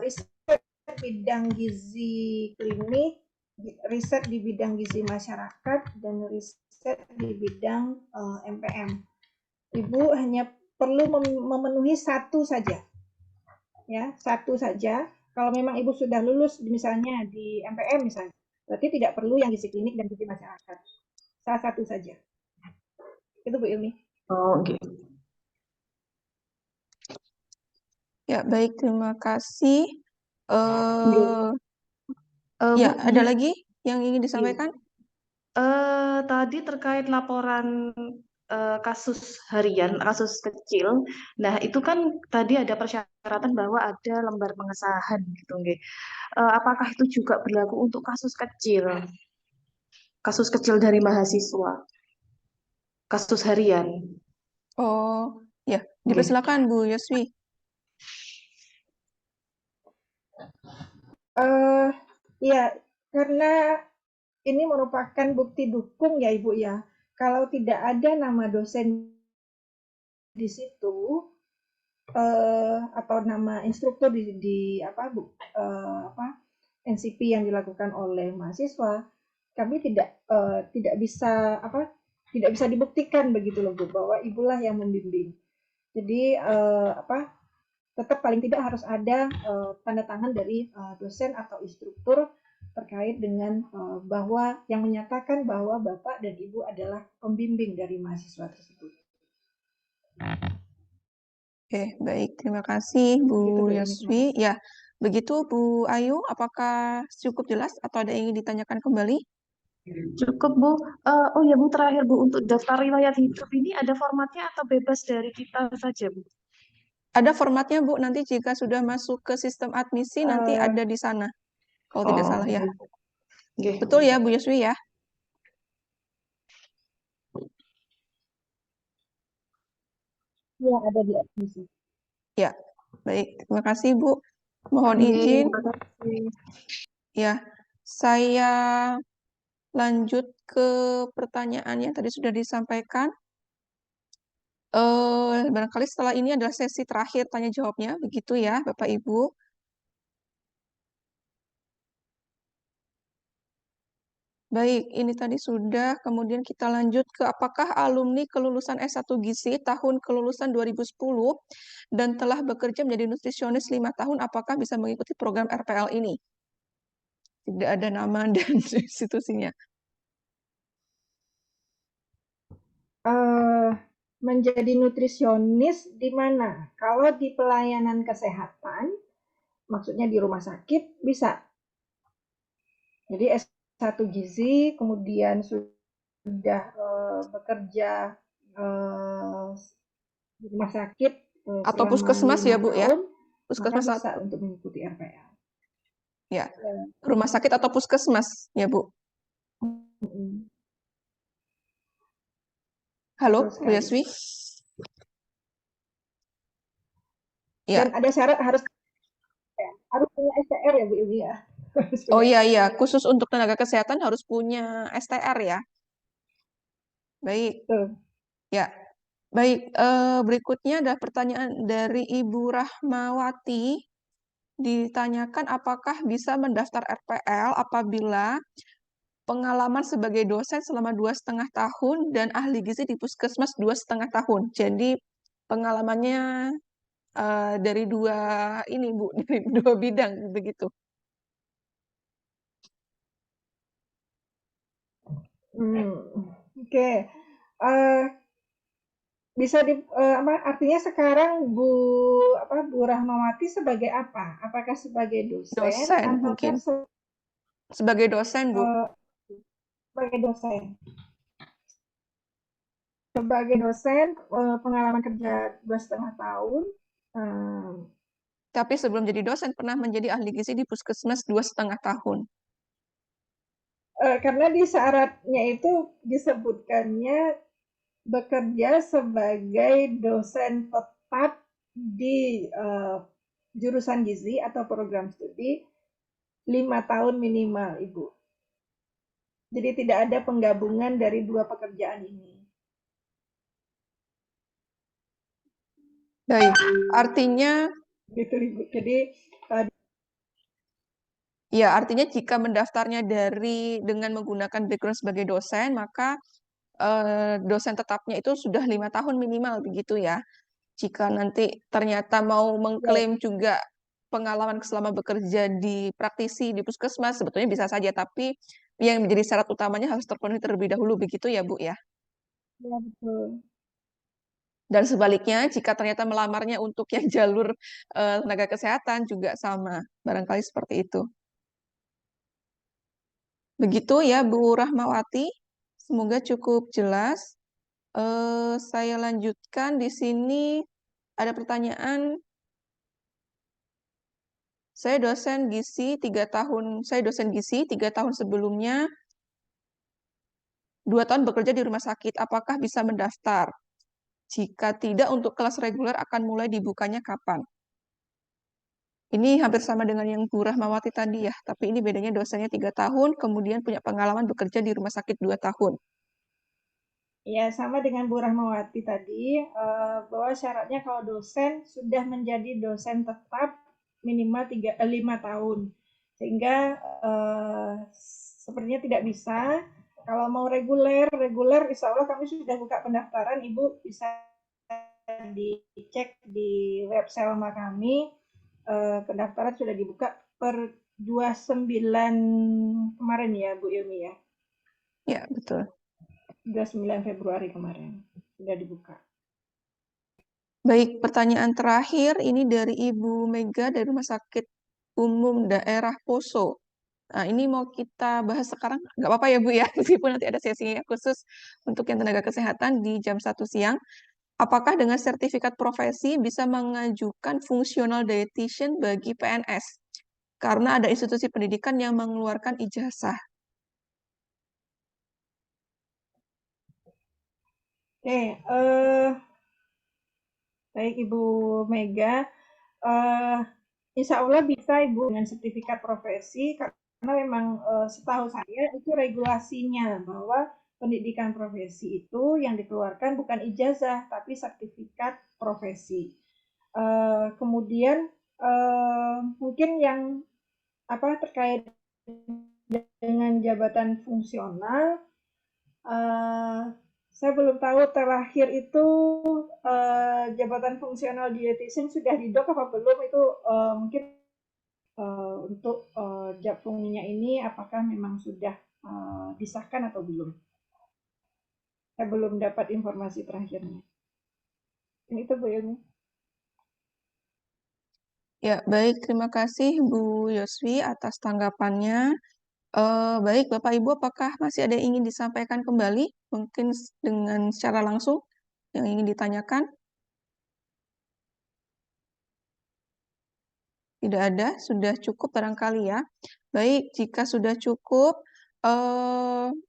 riset bidang gizi klinik, riset di bidang gizi masyarakat, dan riset di bidang MPM. Ibu hanya perlu memenuhi satu saja, ya, satu saja. Kalau memang Ibu sudah lulus misalnya di MPM misalnya, berarti tidak perlu yang gizi klinik dan gizi masyarakat. Salah satu saja. Itu Bu Ilmi.
Oh, oke.
Ya, baik, terima kasih. Ya,
Bu,
ada lagi yang ingin disampaikan?
tadi terkait laporan kasus harian, kasus kecil. Nah, itu kan tadi ada persyaratan bahwa ada lembar pengesahan gitu, nggih. Apakah itu juga berlaku untuk kasus kecil? Kasus kecil dari mahasiswa, kasus harian.
Oh, ya,
Nggih.
dipersilakan Bu Yaswi.
Ya, karena ini merupakan bukti dukung ya Ibu ya. Kalau tidak ada nama dosen di situ atau nama instruktur di NCP yang dilakukan oleh mahasiswa, kami tidak bisa dibuktikan begitu loh Bu, bahwa ibulah yang membimbing. Jadi tetap paling tidak harus ada tanda tangan dari dosen atau instruktur terkait dengan bahwa yang menyatakan bahwa Bapak dan Ibu adalah pembimbing dari mahasiswa tersebut.
Oke, baik. Terima kasih
Begitu,
Bu
Bu Imi.
Yoswi. Ya, begitu Bu Ayu, apakah cukup jelas atau ada yang ingin ditanyakan kembali?
Cukup, Bu. Oh ya, Bu, terakhir, Bu, untuk daftar riwayat hidup ini ada formatnya atau bebas dari kita saja, Bu?
Ada formatnya, Bu. Nanti jika sudah masuk ke sistem admisi, nanti
Eh,
ada di sana. Kalau tidak
Oh,
salah ya.
oke.
Betul ya, Bu Yoswi ya?
Ya, ada di admisi.
Ya, baik. Terima kasih, Bu. Mohon
Oke,
izin.
terima kasih.
Ya, saya lanjut ke pertanyaan yang tadi sudah disampaikan. Barangkali setelah ini adalah sesi terakhir tanya jawabnya, begitu ya, Bapak Ibu. Baik, ini tadi sudah, kemudian kita lanjut ke apakah alumni kelulusan S1 Gizi tahun kelulusan 2010 dan telah bekerja menjadi nutrisionis 5 tahun, apakah bisa mengikuti program RPL ini? Tidak ada nama dan institusinya.
Menjadi nutrisionis di mana? Kalau di pelayanan kesehatan, maksudnya di rumah sakit, bisa. Jadi S1 Gizi, kemudian sudah bekerja di rumah sakit
Atau
selama
puskesmas
5
ya, Bu ya?
tahun, maka
Puskesmas
bisa untuk mengikuti RPL.
ya. Rumah sakit atau puskesmas ya, Bu? Halo,
Betul
Bu
sekali.
Yaswi? Ya.
Dan ada syarat harus punya STR ya Bu Iwi ya.
Oh iya, iya. Khusus untuk tenaga kesehatan harus punya STR ya. Baik.
Betul.
Ya. Baik, berikutnya adalah pertanyaan dari Ibu Rahmawati. Ditanyakan apakah bisa mendaftar RPL apabila pengalaman sebagai dosen selama 2,5 tahun dan ahli gizi di puskesmas 2,5 tahun. Jadi pengalamannya dari dua ini Bu, dari dua bidang begitu.
Oke. Bisa artinya sekarang Bu Rahmawati sebagai apa? Apakah sebagai dosen
Dosen
ataukah
mungkin. Sebagai dosen, Bu.
sebagai dosen? Sebagai dosen, pengalaman kerja 2,5 tahun.
Tapi sebelum jadi dosen pernah menjadi ahli gizi di puskesmas 2,5 tahun.
Karena di syaratnya itu disebutkannya bekerja sebagai dosen tetap di jurusan gizi atau program studi 5 tahun minimal, Ibu. Jadi tidak ada penggabungan dari dua pekerjaan ini.
Baik, artinya
Gitu, Ibu. Jadi
ya, artinya jika mendaftarnya dengan menggunakan background sebagai dosen, maka dosen tetapnya itu sudah 5 tahun minimal begitu ya. Jika nanti ternyata mau mengklaim juga pengalaman selama bekerja di praktisi di puskesmas, sebetulnya bisa saja, tapi yang menjadi syarat utamanya harus terpenuhi terlebih dahulu begitu ya, Bu ya.
ya betul.
Dan sebaliknya, jika ternyata melamarnya untuk yang jalur tenaga kesehatan juga sama, barangkali seperti itu. Begitu ya, Bu Rahmawati. Semoga cukup jelas. Saya lanjutkan di sini ada pertanyaan. Saya dosen gizi 3 tahun. Saya dosen gizi 3 tahun sebelumnya. 2 tahun bekerja di rumah sakit. Apakah bisa mendaftar? Jika tidak, untuk kelas reguler akan mulai dibukanya kapan? Ini hampir sama dengan yang Bu Rahmawati tadi ya, tapi ini bedanya dosennya 3 tahun, kemudian punya pengalaman bekerja di rumah sakit 2 tahun.
Ya, sama dengan Bu Rahmawati tadi, bahwa syaratnya kalau dosen sudah menjadi dosen tetap minimal 5 tahun. Sehingga sepertinya tidak bisa. Kalau mau reguler insya Allah kami sudah buka pendaftaran, Ibu bisa dicek di web Selma kami, pendaftaran sudah dibuka per 29 kemarin ya Bu Yumi ya?
Ya, betul.
29 Februari kemarin sudah dibuka.
Baik, pertanyaan terakhir ini dari Ibu Mega dari Rumah Sakit Umum Daerah Poso. Nah, ini mau kita bahas sekarang, nggak apa-apa ya Bu ya, meskipun nanti ada sesinya khusus untuk yang tenaga kesehatan di jam 1 siang. Apakah dengan sertifikat profesi bisa mengajukan fungsional dietitian bagi PNS? Karena ada institusi pendidikan yang mengeluarkan ijazah.
Oke, baik Ibu Mega, insya Allah bisa Ibu dengan sertifikat profesi, karena memang setahu saya itu regulasinya bahwa pendidikan profesi itu yang dikeluarkan bukan ijazah tapi sertifikat profesi. Kemudian mungkin yang terkait dengan jabatan fungsional, saya belum tahu terakhir itu jabatan fungsional dietitian sudah didok apa belum, itu mungkin untuk job fungsinya ini apakah memang sudah disahkan atau belum. Saya belum dapat informasi terakhirnya. Ini itu Bu Yumi.
Ya, baik. Terima kasih Bu Yosvi atas tanggapannya. Baik, Bapak Ibu, apakah masih ada yang ingin disampaikan kembali? Mungkin dengan secara langsung yang ingin ditanyakan? Tidak ada, sudah cukup barangkali ya. Baik, jika sudah cukup,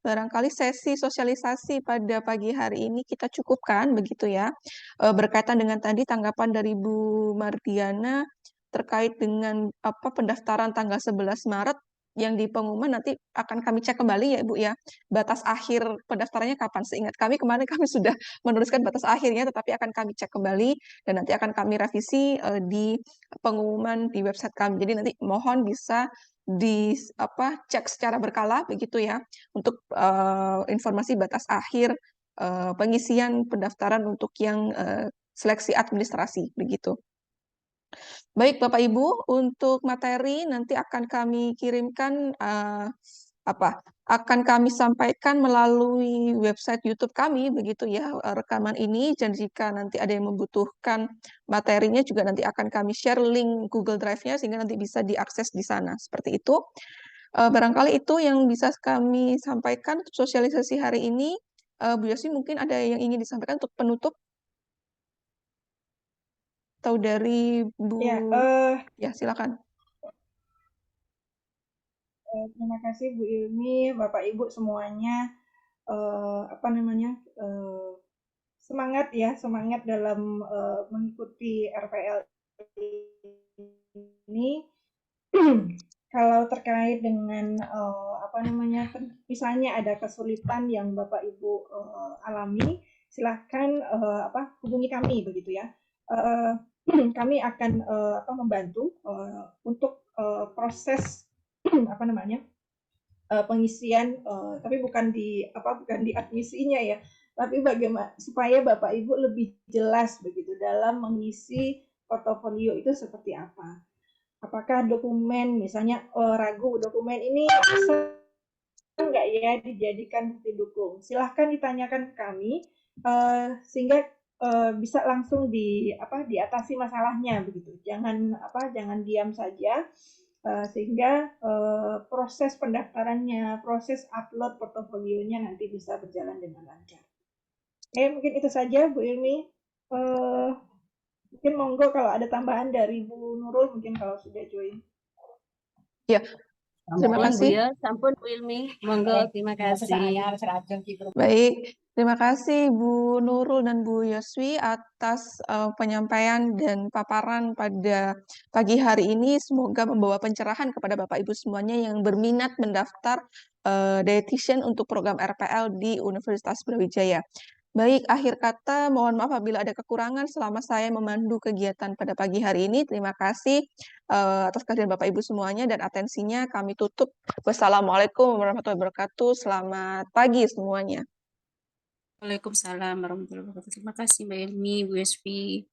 barangkali sesi sosialisasi pada pagi hari ini kita cukupkan, begitu ya. Berkaitan dengan tadi tanggapan dari Bu Mardiana terkait dengan pendaftaran tanggal 11 Maret yang di pengumuman nanti akan kami cek kembali ya Ibu ya. Batas akhir pendaftarannya kapan? Seingat kami kemarin kami sudah menuliskan batas akhirnya, tetapi akan kami cek kembali dan nanti akan kami revisi di pengumuman di website kami. Jadi nanti mohon bisa cek secara berkala begitu ya untuk informasi batas akhir pengisian pendaftaran untuk yang seleksi administrasi begitu. Baik Bapak Ibu, untuk materi nanti akan kami kirimkan akan kami sampaikan melalui website YouTube kami begitu ya rekaman ini, dan jika nanti ada yang membutuhkan materinya juga nanti akan kami share link Google Drive-nya sehingga nanti bisa diakses di sana seperti itu. Barangkali itu yang bisa kami sampaikan untuk sosialisasi hari ini. Bu Yosi mungkin ada yang ingin disampaikan untuk penutup atau dari Bu ya silakan.
Terima kasih Bu Ilmi, Bapak Ibu semuanya, semangat dalam mengikuti RPL ini. Kalau terkait dengan misalnya ada kesulitan yang Bapak Ibu alami, silahkan hubungi kami begitu ya. Kami akan membantu untuk proses pengisian, tapi bukan di admisinya ya, tapi bagaimana supaya Bapak Ibu lebih jelas begitu dalam mengisi portofolio itu seperti apa. Apakah dokumen misalnya ragu dokumen ini bisa nggak ya dijadikan bukti dukung? Silahkan ditanyakan ke kami sehingga bisa langsung diatasi masalahnya begitu. Jangan diam saja. Sehingga proses pendaftarannya, proses upload portofolionya nanti bisa berjalan dengan lancar. Oke, mungkin itu saja Bu Ilmi. Mungkin monggo kalau ada tambahan dari Bu Nurul, mungkin kalau sudah join.
Ya, terima kasih.
Sampun Bu Ilmi, monggo, terima kasih.
Baik, terima kasih Bu Nurul dan Bu Yoswi atas penyampaian dan paparan pada pagi hari ini. Semoga membawa pencerahan kepada Bapak Ibu semuanya yang berminat mendaftar dietitian untuk program RPL di Universitas Brawijaya. Baik, akhir kata, mohon maaf apabila ada kekurangan selama saya memandu kegiatan pada pagi hari ini. Terima kasih atas kehadiran Bapak Ibu semuanya dan atensinya. Kami tutup. Wassalamualaikum warahmatullahi wabarakatuh. Selamat pagi semuanya.
Waalaikumsalam warahmatullahi wabarakatuh. Terima kasih Mbak Ilmi, Bu Yusfi.